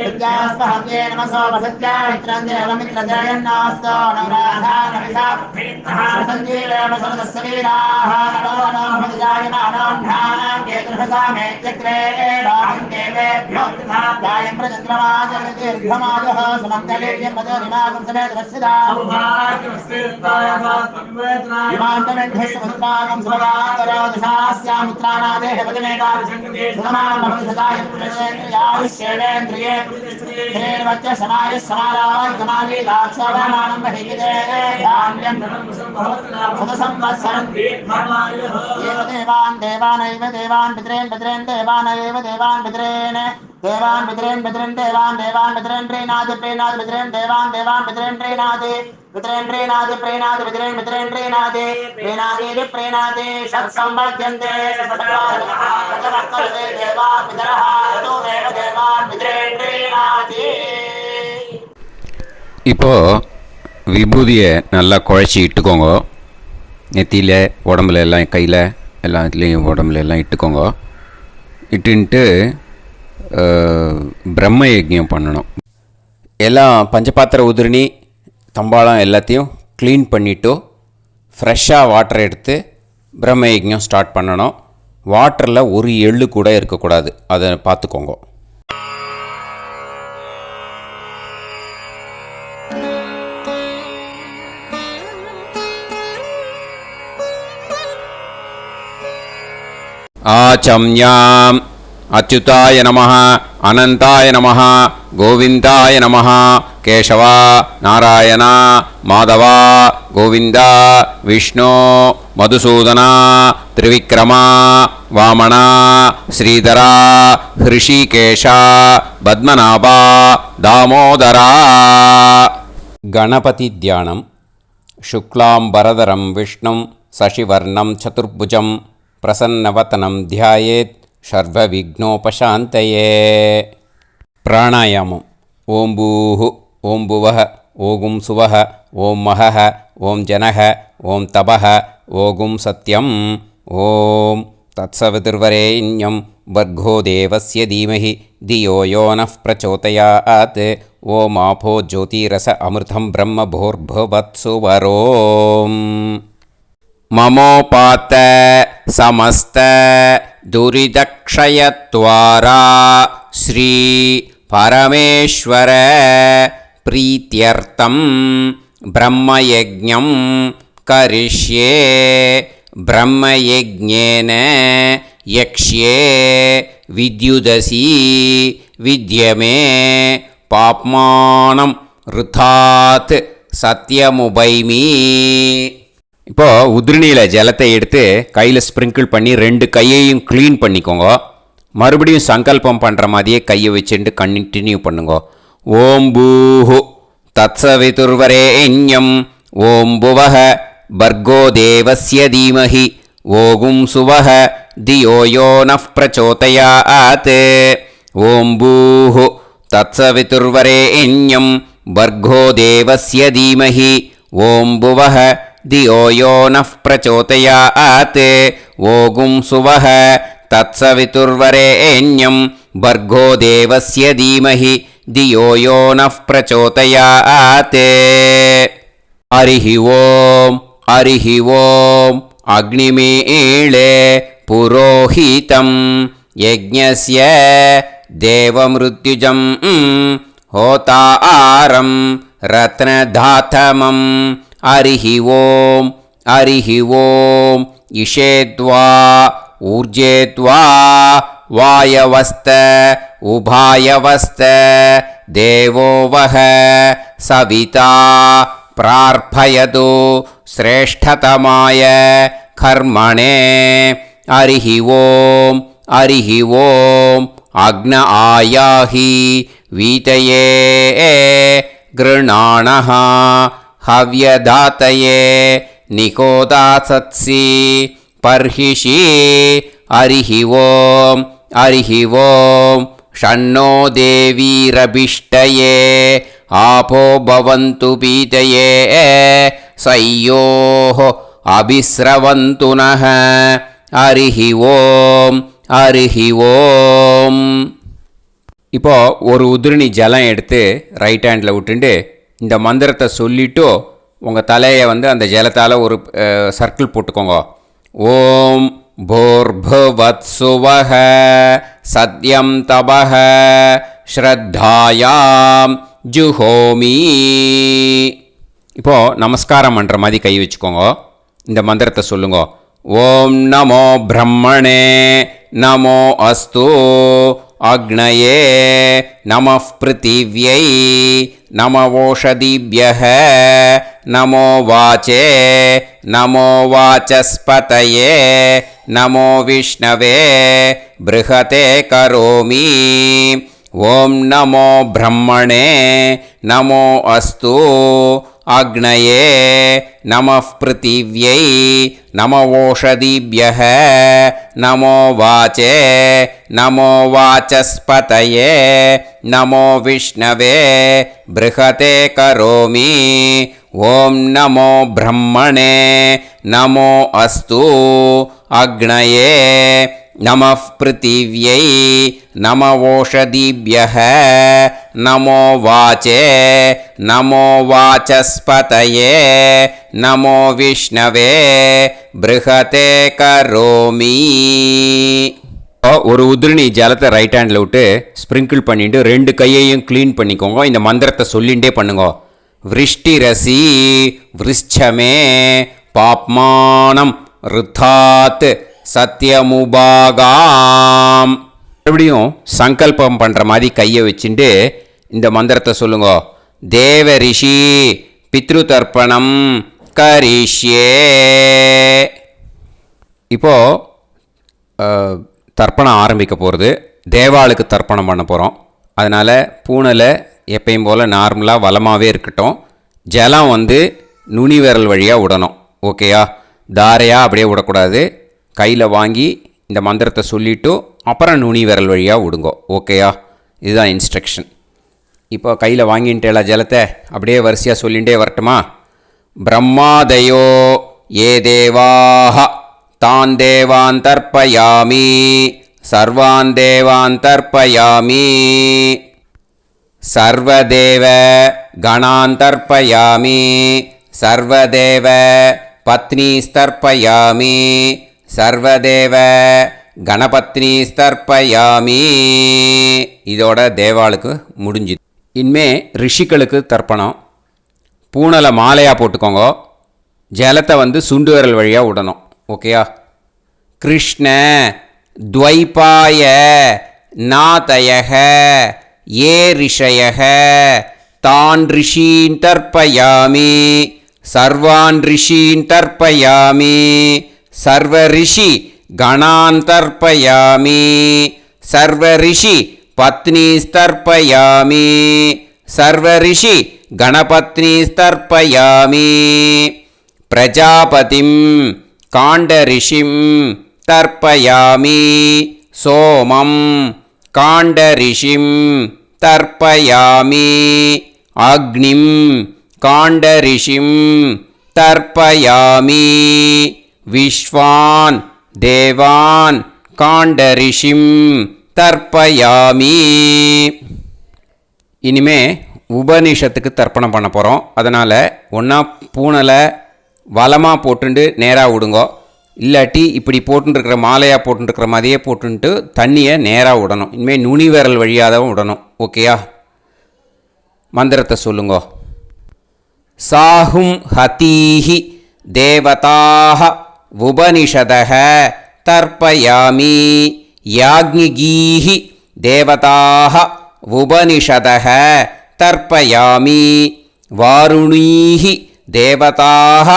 विद्यास्पहते नमसो वसत्या मित्रदेवमित्रजयन्नास्तो नवराधानविषाभीतः सञ्जीवेम सर्वस्वीराः नमो नमः जायमानोऽन्धानां केतुर्भसामेत्यग्रे राहं देवेभ्यो जायं प्रचन्द्रमाजगदीर्घमाजः समन्तलीर्यं पदोनिमागं समेत वत्सदा समुद्रागं सुभगान्तरादशास्यामुत्रानादेह पदमेकादशङ्कते सुधमान् भवसदाय पुरुषेन्द्रियायुष्येवेन्द्रिये हेर्वच्च समायः समाराय कमाली दाक्षाभामानं महिगिदे धान्यं सदसंवत्सरं एव देवान् देवानैव देवान् पितॄन् पितॄन् देवानैव देवान् पितॄन् देवान् पितॄन् पितॄन् देवान् देवान् पितॄन् प्रीणाति प्रीणाति पितॄन् देवान् देवान् पितॄन् प्रीणाति पितॄन् प्रीणाति प्रीणाति पितॄन् पितॄन् प्रीणाति प्रीणाति प्रीणाति षट्संवर्ध्यन्ते सदवक्तवे देवा पितरः ततोमेव देवान् पितॄन् प्रीणाति. இப்போ விபூதியை நல்லா குழச்சி இட்டுக்கோங்க. நெத்தியில், உடம்புல எல்லாம், கையில் எல்லாத்துலேயும் உடம்புல எல்லாம் இட்டுக்கோங்க. இட்டுன்ட்டு பிரம்ம யஜ்ஞம் பண்ணணும். எல்லாம் பஞ்சபாத்திர உதிரணி தம்பாளம் எல்லாத்தையும் க்ளீன் பண்ணிவிட்டு ஃப்ரெஷ்ஷாக வாட்டர் எடுத்து பிரம்ம யஜ்ஞம் ஸ்டார்ட் பண்ணணும். வாட்டரில் ஒரு எள்ளு கூட இருக்கக்கூடாது, அதை பார்த்துக்கோங்க. ஆச்சம்யாம் அச்சுதாய நமஹ, அனந்தாய நமஹ, கோவிந்தாய நமஹ, கேசவா, நாராயணா, மாதவா, கோவிந்தா, விஷ்ணு, மதுசூதனா, திரிவிக்ரமா, வாமனா, ஸ்ரீதரா, ஹிருஷிகேஷா, பத்மநாபா, தாமோதரா. கணபதி தியானம். சுக்லாம்பரதரம் விஷ்ணும் சசிவர்ணம் சதுர்புஜம் பிரசன்னவதனம் தியாயேத் சர்வவிக்னோபசாந்தயே. பிராணாயாமம். ஓம் பூஹு, ஓம் புவஹ, ஓகும் சுவஹ, ஓம் மஹஹ, ஓம் ஜனஹ, ஓம் தபஹ, ஓகும் சத்யம். ஓம் தத்சவிதுர்வரேண்யம் வர்கோ தேவஸ்ய தீமஹி தியோ யோ நः பிரச்சோதயாத். ஓம் ஆபோ ஜோதிரஸ அமிர்தம் பிரம்ம பூர்புவத்சு வரோம். மமோபாத்த சமஸ்த துரிதக்ஷயத்வாரா ஸ்ரீ பரமேஸ்வர பிரீத்யர்த்தம் பிரம்மயஜ்ஞம் கரிஷ்யே. பிரம்மயஜ்ஞேன யக்ஷ்யே வித்யுதசி வித்யமே பாப்மானம் ருதாத் சத்யமுபைமி. இப்போது உதிரணியில் ஜலத்தை எடுத்து கையில் ஸ்ப்ரிங்கிள் பண்ணி 2 கையையும் க்ளீன் பண்ணிக்கோங்க. மறுபடியும் சங்கல்பம் பண்ணுற மாதிரியே கையை வச்சுட்டு கண்டினியூ பண்ணுங்க. ஓம் பூஹு தத்சவிதுர்வரேண்யம் ஓம் புவஹ பர்கோ தேவஸ்ய தீமஹி ஓகும் சுவஹ धियो यो नः प्रचोदयात् ॐ भूः तत्सवितुर्वरेण्यं भर्गो देवस्य धीमहि ॐ भुवः धियो यो नः प्रचोदयात् ॐ सुवः तत्सवितुर्वरेण्यं भर्गो देवस्य धीमहि धियो यो नः प्रचोदयात् हरिः ओम् अग्निमीळे पुरोहितं यज्ञस्य देवमृत्युजं होतारं रत्नधातमं हरिः ओम् इषेद्वा ऊर्जेद्वा वायवस्त उभायवस्त देवो वः सविता प्रार्थयतु श्रेष्ठतमाय कर्मणे हरिः ओम् अग्न आयाहि वीतये गृणाणः हव्यदातये निकोदासत्सि पर्हिषि हरिः ओम् षण्णो देवीरभिष्टये आपो भवन्तु पीतये सयोः अभिस्रवन्तु नः हरिः ओम् இப்போ ஒரு உதிரணி ஜலம் எடுத்து ரைட் ஹேண்டில் விட்டுண்டு இந்த மந்திரத்தை சொல்லிவிட்டு உங்கள் தலையை வந்து அந்த ஜலத்தால் ஒரு சர்க்கிள் போட்டுக்கோங்க. ஓம் भूर्भुवत्सुवः सत्यं तपः ஸ்ரத்தாயாம் ஜுஹோமி. இப்போது நமஸ்காரம் பண்ணுற மாதிரி கை வச்சுக்கோங்க. இந்த மந்திரத்தை சொல்லுங்க. ஓம் நமோ பிரம்மணே நமோ அஸ்து அக்னயே நமः பிருத்திவ்யை நமவோஷதிभ्यः நமோ வாச்சே நமோ வாசஸ்பதயே நமோ விஷ்ணவே ப்ருஹதே கரோமி. ஓம் நமோ பிரம்மணே நமோ அஸ்து அக்னயே நமः பிருத்திவ்யை நமவோஷதிभ्यः நமோ வாச்சே நமோ வாசஸ்பதயே நமோ விஷ்ணவே ப்ருஹதே கரோமி. ஓம் நமோ பிரம்மணே நமோ அஸ்து அக்னயே நமः பிருத்திவ்யை நமவோஷதிभ्यः நமோ வாச்சே நமோ வாசஸ்பதயே நமோ விஷ்ணவே ப்ருஹதே கரோமி. ஒரு உதிரணி ஜலத்தை ரைட் ஹேண்டில் விட்டு ஸ்ப்ரிங்கிள் பண்ணிட்டு ரெண்டு கையையும் க்ளீன் பண்ணிக்கோங்க. இந்த மந்திரத்தை சொல்லிகிட்டே பண்ணுங்க. விருஷ்டிரசி விருஷ்சமே பாப்மானம் ருத்தாத் சத்யமுபாகாம். மறுபடியும் சங்கல்பம் பண்ணுற மாதிரி கையை வச்சுட்டு இந்த மந்திரத்தை சொல்லுங்க. தேவ ரிஷி பித்ரு தர்ப்பணம் கரிஷ்யே. இப்போது தர்ப்பணம் ஆரம்பிக்க போகிறது. தேவாளுக்கு தர்ப்பணம் பண்ண போகிறோம். அதனால் பூனலை எப்பயும் போல் நார்மலாக வளமாகவே இருக்கட்டும். ஜலம் வந்து நுனி விரல் வழியாக விடணும். ஓகேயா? தாரையாக அப்படியே விடக்கூடாது. கையில் வாங்கி இந்த மந்திரத்தை சொல்லிவிட்டு அப்புறம் நுனி விரல் வழியாக விடுங்கோ. ஓகேயா? இதுதான் இன்ஸ்ட்ரக்ஷன். இப்போ கையில் வாங்கின்ட்டேல ஜலத்தை அப்படியே வரிசையாக சொல்லிகிட்டே வரட்டுமா? பிரம்மாதயோ ஏ தேவாஹ தான் தேவான் தர்ப்பயாமி சர்வான் தேவான் தர்ப்பயாமி சர்வதேவ கணான் தர்ப்பயாமி சர்வதேவ பத்னீஸ்தர்ப்பயாமி சர்வதேவ கணபத்னி ஸ்தர்ப்பயாமி. இதோட தேவாளுக்கு முடிஞ்சுது. இனிமே ரிஷிகளுக்கு தர்ப்பணம். பூனலை மாலையாக போட்டுக்கோங்க. ஜலத்தை வந்து சுண்டு விரல் வழியாக விடணும். ஓகேயா? கிருஷ்ண துவைபாய நாதயக ஏ ரிஷயக தான் ரிஷீன் தர்ப்பயாமி சர்வான் ரிஷீன் தர்ப்பயாமி சர்வ ரிஷி கணான் தர்ப்பயாமி சர்வ ரிஷி பத்னீஸ்தர்ப்பயாமி சர்வ ரிஷி கணபத்னீஸ்தர்ப்பயாமி பிரஜாபதிம் காண்ட ரிஷிம் தர்ப்பயாமி சோமம் காண்டரிஷிம் தர்ப்பயாமி அக்னிம் காண்டரிஷிம் தர்ப்பயாமி விஸ்வான் தேவான் காண்டரிஷிம் தர்ப்பயாமி. இனிமே உபனிஷத்துக்கு தர்ப்பணம் பண்ண போகிறோம். அதனால் ஒன்றா பூனலை வலமாக போட்டுண்டு நேராக விடுங்கோ, இல்லாட்டி இப்படி போட்டுருக்கிற மாலையாக போட்டுருக்கிற மாதிரியே போட்டுன்ட்டு தண்ணியை நேராக விடணும். இனிமேல் நுனி விரல் வழியாக தான் விடணும். ஓகேயா? மந்திரத்தை சொல்லுங்கோ. சாஹும் ஹதீஹி தேவதாக உபனிஷதக தர்ப்பயாமி யாக்ஞிகீஹி தேவதாக உபனிஷதக தர்ப்பயாமி வாருணீஹி தேவதாக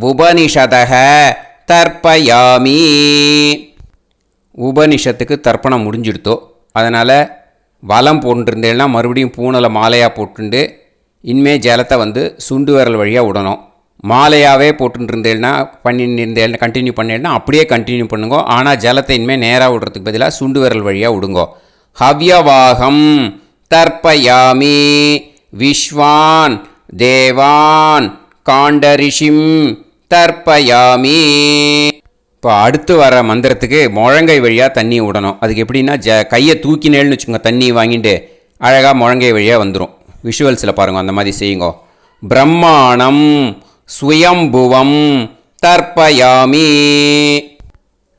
உபனிஷதக தர்ப்பயாமி. உபனிஷத்துக்கு தர்ப்பணம் முடிஞ்சிடுத்தோ, அதனால் வலம் போட்டுருந்தேன்னா மறுபடியும் பூனலை மாலையாக போட்டுண்டு இனிமே ஜலத்தை சுண்டு விரல் வழியாக விடணும். மாலையாகவே போட்டுருந்தேன்னா பண்ணியிருந்தேன் கண்டினியூ பண்ணேன்னா அப்படியே கண்டினியூ பண்ணுங்க. ஆனால் ஜலத்தை இனிமேல் நேராக விடுறதுக்கு பதிலாக சுண்டு விரல் வழியாக விடுங்கோ. ஹவ்யவாகம் தர்ப்பயாமி விஸ்வான் தேவான் காண்டரிஷிம் தர்ப்பயாமி. இப்போ அடுத்து வர மந்திரத்துக்கு முழங்கை வழியாக தண்ணி விடணும். அதுக்கு எப்படின்னா கையை தூக்கினேன்னு வச்சுக்கோங்க, தண்ணி வாங்கிட்டு அழகாக முழங்கை வழியாக வந்துடும். விஷுவல்ஸில் பாருங்கள், அந்த மாதிரி செய்யுங்கோ. பிரம்மாணம் சுயம்புவம் தர்ப்பயாமி.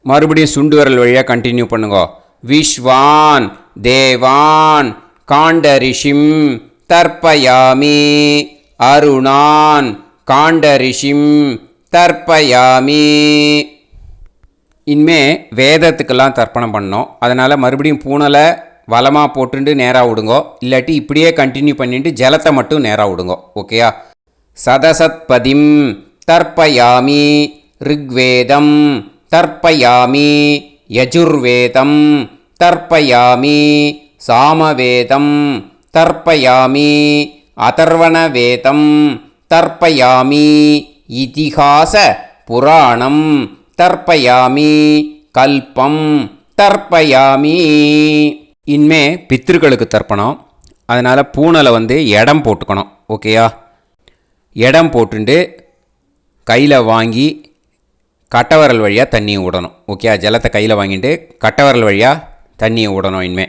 மறுபடியும் சுண்டு விரல் வழியாக கண்டினியூ பண்ணுங்கோ. விஸ்வான் தேவான் காண்டரிஷிம் தர்ப்பயாமி அருணான் காண்டரிஷிம் தர்ப்பயாமி. இனிமே வேதத்துக்கெல்லாம் தர்ப்பணம் பண்ணோம். அதனால் மறுபடியும் பூனலை வலமாக போட்டுட்டு நேராக விடுங்கோ, இல்லாட்டி இப்படியே கண்டினியூ பண்ணிட்டு ஜலத்தை மட்டும் நேராக விடுங்கோ. ஓகேயா? சதசத்பதிம் தர்ப்பயாமி ரிக்வேதம் தர்ப்பயாமி யஜுர்வேதம் தர்ப்பயாமி சாமவேதம் தர்ப்பயாமி அதர்வணவேதம் தர்ப்பயாமி இதிஹாச புராணம் தர்ப்பயாமி கல்பம் தர்ப்பயாமி. இனிமே பித்ருக்களுக்கு தர்ப்பணம். அதனால் பூனலை இடம் போட்டுக்கணும். ஓகேயா? இடம் போட்டுண்டு கையில் வாங்கி கட்டவரல் வழியாக தண்ணியை விடணும். ஓகே? ஜலத்தை கையில் வாங்கிட்டு கட்டவரல் வழியாக தண்ணியை விடணும். இனிமே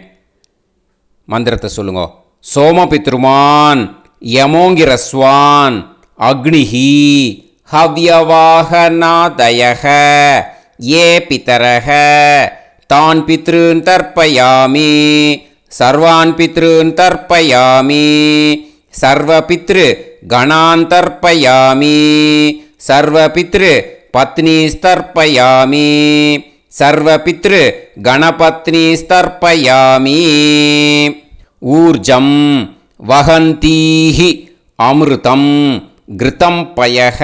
மந்திரத்தை சொல்லுங்க. சோமபித்ருமான் யமோங்கிரஸ்வான் அக்னிஹி ஹவ்யவாகநாதயக ஏ பிதரக தான் பித்ருன் தர்ப்பயாமி சர்வான் பித்ருன் தர்ப்பயாமி சர்வபித்ரு கணான் தர்ப்பயாமி சர்வபித்ரு பத்னிஸ்தர்ப்பயாமி சர்வபித்ரு கணபத்னிஸ்தர்ப்பயாமி. ஊர்ஜம் வஹந்தீஹி அமிர்தம் கிருதம் பயக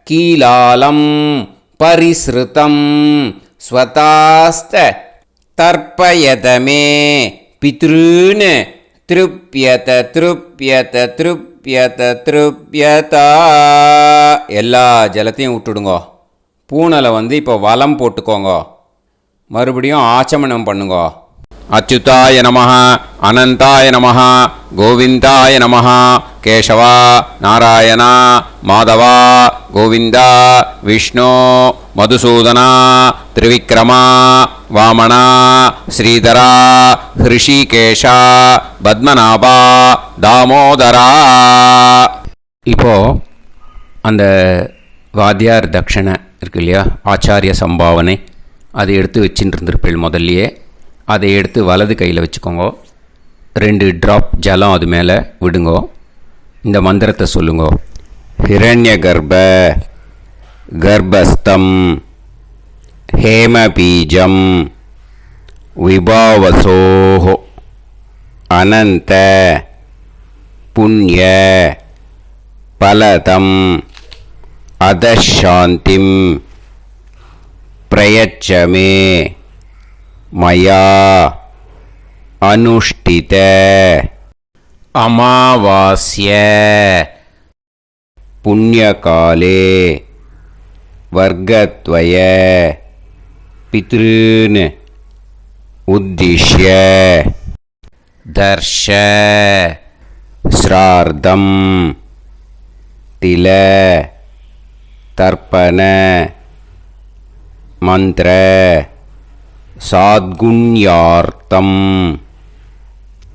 கீலாலம் பரிஸ்ருதம் ஸ்வதாஸ்த தர்ப்பயதமே பித்ருன் திருப்யத திருப்யத திருப்யத திருப்யதா. எல்லா ஜலத்தையும் விட்டுடுங்கோ. பூனலை இப்போ வலம் போட்டுக்கோங்க. மறுபடியும் ஆச்சமனம் பண்ணுங்க. அச்சுதாய நமஹ அனந்தாய நமஹ கோவிந்தாய நமஹ கேசவா நாராயணா மாதவா கோவிந்தா விஷ்ணு மதுசூதனா திரிவிக்ரமா வாமனா ஸ்ரீதரா ஹிருஷிகேஷா பத்மநாபா தாமோதரா. இப்போது அந்த வாத்தியார் தட்சணை இருக்கு இல்லையா, ஆச்சாரிய சம்பாவனை, அதை எடுத்து வச்சுட்டு இருந்திருப்பேள் முதல்லையே. அதை எடுத்து வலது கையில் வச்சுக்கோங்க. 2 ட்ராப் ஜலம் அது மேலே விடுங்கோ. இந்த மந்திரத்தை சொல்லுங்கோ. ஹிரண்ய கர்ப்ப கர்ப்பஸ்தம் ஹேமபீஜம் விபாவசோஹோ அனந்த புண்ணிய பலதம் அதசாந்திம் பிரயச்சமே மயா அனுஷ்டித அமாவாஸ்ய புண்ணியகாலே வர்க்கத்வய पितॄन् उद्दिश्य दर्श श्रार्धं तिल तर्पण मंत्र साद्गुण्यार्थं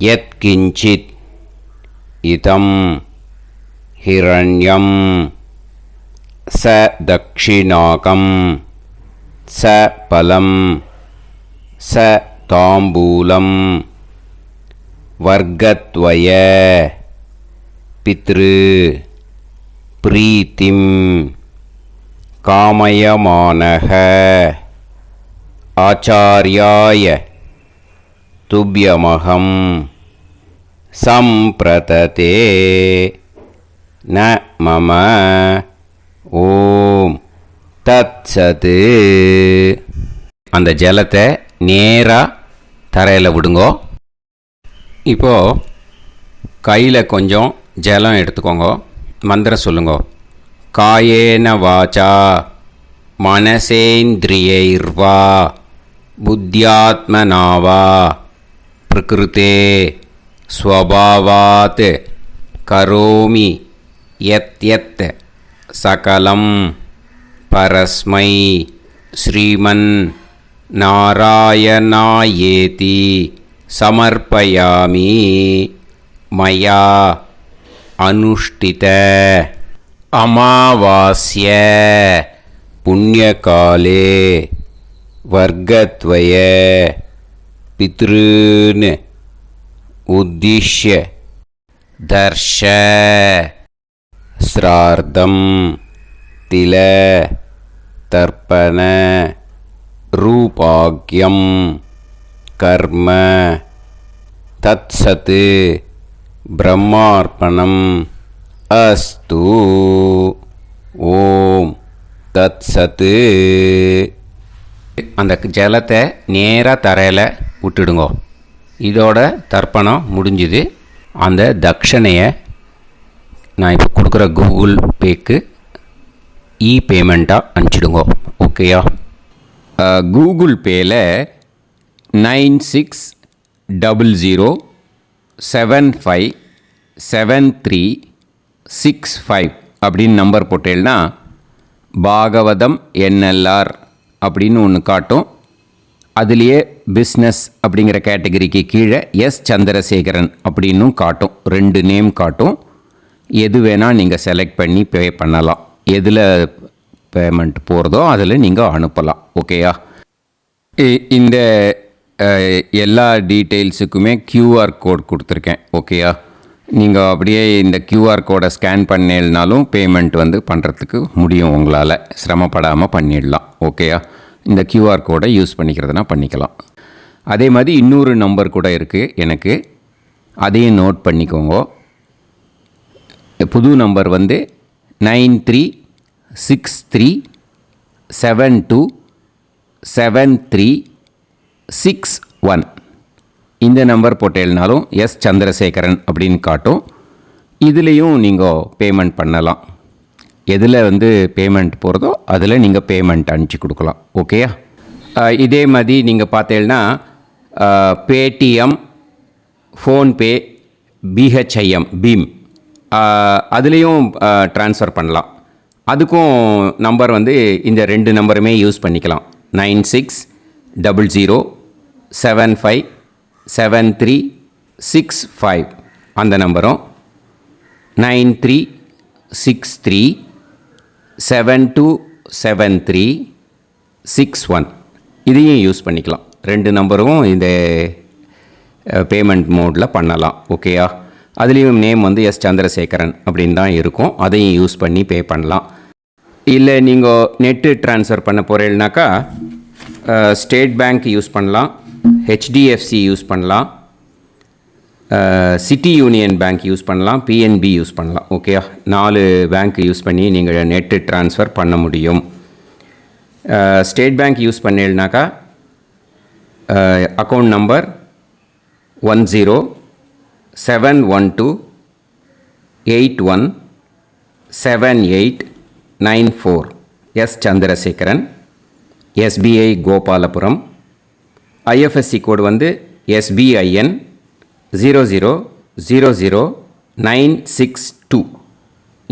यत्किंचित् इदं हिरण्यं स दक्षिणाकं स फलं स ताम्बूलं वर्गद्वय पितृ प्रीतिं कामयमानः आचार्याय तुभ्यमहं सम्प्रतते न मम ஓம் தத்சது. அந்த ஜலத்தை நேராக தரையில் விடுங்கோ. இப்போது கையில் கொஞ்சம் ஜலம் எடுத்துக்கோங்க. மந்திரம் சொல்லுங்க. காயேன வாச்சா மனசேந்திரியைர்வா புத்தியாத்மனாவா பிரகிருதே ஸ்வபாவாத் கரோமி யத் யத் सकलं परस्मै श्रीमन् नारायणायेति समर्पयामि. मया अनुष्ठित अमावास्य पुण्यकाले वर्गद्वय पितॄन् उद्दिश्य दर्श श्रार्धं तिल तर्पण रूपाग्यं कर्म तत्सत् ब्रह्मार्पणम् अस्तु. ஓம் தத்சத். அந்த ஜலத்தை நேராக தரையில் விட்டுடுங்கோ. இதோட தர்ப்பணம் முடிஞ்சுது. அந்த தட்சணையை நான் இப்போ கொடுக்குற கூகுள் பேக்கு பேமெண்ட்டாக அனுப்பிச்சிடுங்கோ. ஓகேயா? கூகுள் பேயில் 9600757365 அப்படின்னு நம்பர் போட்டேன்னா பாகவதம் என்எல்ஆர் அப்படின்னு ஒன்று காட்டும். அதுலேயே பிஸ்னஸ் அப்படிங்கிற கேட்டகரிக்கு கீழே எஸ் சந்திரசேகரன் அப்படின்னும் காட்டும். 2 நேம் காட்டும். எது வேணால் நீங்கள் செலக்ட் பண்ணி பே பண்ணலாம். எதில் பேமெண்ட் போகிறதோ அதில் நீங்கள் அனுப்பலாம். ஓகேயா? இந்த எல்லா டீட்டெயில்ஸுக்குமே கியூஆர் கோட் கொடுத்துருக்கேன். ஓகேயா? நீங்கள் அப்படியே இந்த கியூஆர் கோடை ஸ்கேன் பண்ணினாலும் பேமெண்ட் பண்ணுறதுக்கு முடியும். உங்களால் சிரமப்படாமல் பண்ணிடலாம். ஓகேயா? இந்த கியூஆர் கோடை யூஸ் பண்ணிக்கிறதுனா பண்ணிக்கலாம். அதே மாதிரி இன்னொரு நம்பர் கூட இருக்குது எனக்கு. அதையும் நோட் பண்ணிக்கோங்க. புது நம்பர் 9363727361. இந்த நம்பர் போட்டேல்னாலும் எஸ் சந்திரசேகரன் அப்படின்னு காட்டும். இதுலேயும் நீங்கள் பேமெண்ட் பண்ணலாம். எதில் பேமெண்ட் போகிறதோ அதில் நீங்கள் பேமெண்ட் அனுப்பிச்சி கொடுக்கலாம். ஓகேயா? இதே மாதிரி நீங்கள் பார்த்தேன்னா பேடிஎம், ஃபோன்பே, பிஹெச்ஐஎம், பீம் அதுலேயும் ட்ரான்ஸ்ஃபர் பண்ணலாம். அதுக்கும் நம்பர் இந்த 2 நம்பருமே யூஸ் பண்ணிக்கலாம். 9600757365 அந்த நம்பரும் 9363727361 இதையும் யூஸ் பண்ணிக்கலாம். 2 நம்பரும் இந்த பேமெண்ட் மோடில் பண்ணலாம். ஓகேயா? அதுலேயும் நேம் எஸ் சந்திரசேகரன் அப்படின்னு தான் இருக்கும். அதையும் யூஸ் பண்ணி பே பண்ணலாம். இல்லை நீங்கள் நெட்டு ட்ரான்ஸ்ஃபர் பண்ண போகிறீங்கனாக்கா ஸ்டேட் பேங்க் யூஸ் பண்ணலாம், ஹெச்டிஎஃப்சி யூஸ் பண்ணலாம், சிட்டி யூனியன் பேங்க் யூஸ் பண்ணலாம், பிஎன்பி யூஸ் பண்ணலாம். ஓகேயா? 4 பேங்க் யூஸ் பண்ணி நீங்கள் நெட்டு ட்ரான்ஸ்ஃபர் பண்ண முடியும். ஸ்டேட் பேங்க் யூஸ் பண்ணீங்கனாக்கா account number 1071281789 4 S Chandrasekaran. SBI Gopalapuram. IFSC code வந்து SBIN 0000962.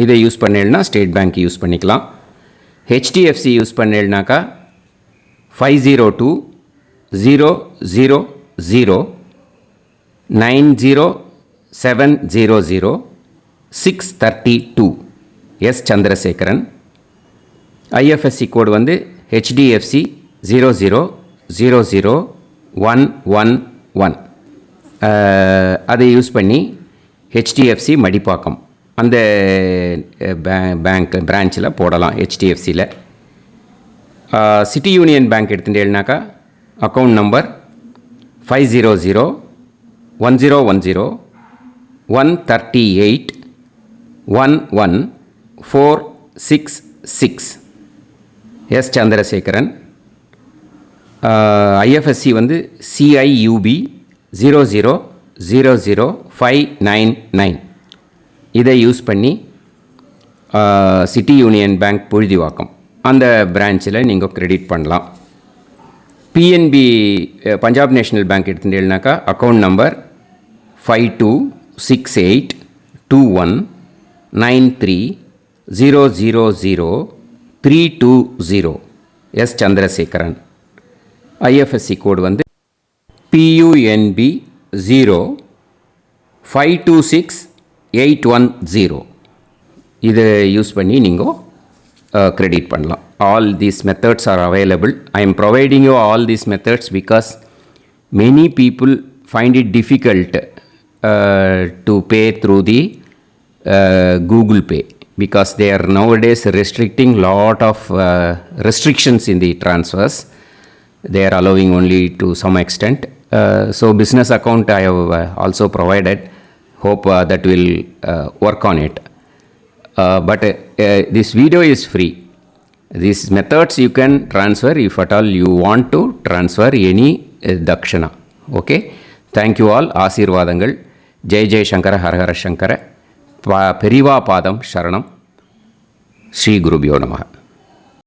இதை யூஸ் பண்ணேன்னா ஸ்டேட் பேங்க் யூஸ் பண்ணிக்கலாம். HDFC யூஸ் பண்ணேன்னாக்கா 5020090700 S சந்திரசேகரன். IFSC கோடு வந்து HDFC 0000111. அதை யூஸ் பண்ணி HDFC மடிப்பாக்கம் அந்த பேங்க் பிரான்ச்சில் போடலாம். HDFCயில் சிட்டி யூனியன் பேங்க் எடுத்துட்டேன்னாக்கா account number 5001010381146 S Chandrasekaran. IFSC வந்து CIUB 0000599. இதை யூஸ் பண்ணி சிட்டி யூனியன் பேங்க் புழுதிவாக்கம் அந்த பிரான்ச்சில் நீங்கள் கிரெடிட் பண்ணலாம். PNB பஞ்சாப் நேஷ்னல் பேங்க் எடுத்துட்டேன்னாக்கா account number 52682193000320 S Chandrasekaran. IFSC code வந்து PUNB 0526810. இதை யூஸ் பண்ணி நீங்கள் கிரெடிட் பண்ணலாம். All these methods are available. I am providing you all these methods because many people find it difficult to pay through the Google Pay because they are nowadays restricting lot of restrictions in the transfers. They are allowing only to some extent. So business account I have also provided. Hope that will work on it. But this video is free. These methods you can transfer if at all you want to transfer any dakshana. Okay. Thank you all. ஆசீர்வாதங்கள். ஜெய் ஜெய் சங்கர ஹரஹர சங்கர. பெரிவா பாதம் சரணம். ஸ்ரீ குருபியோ நமஹ.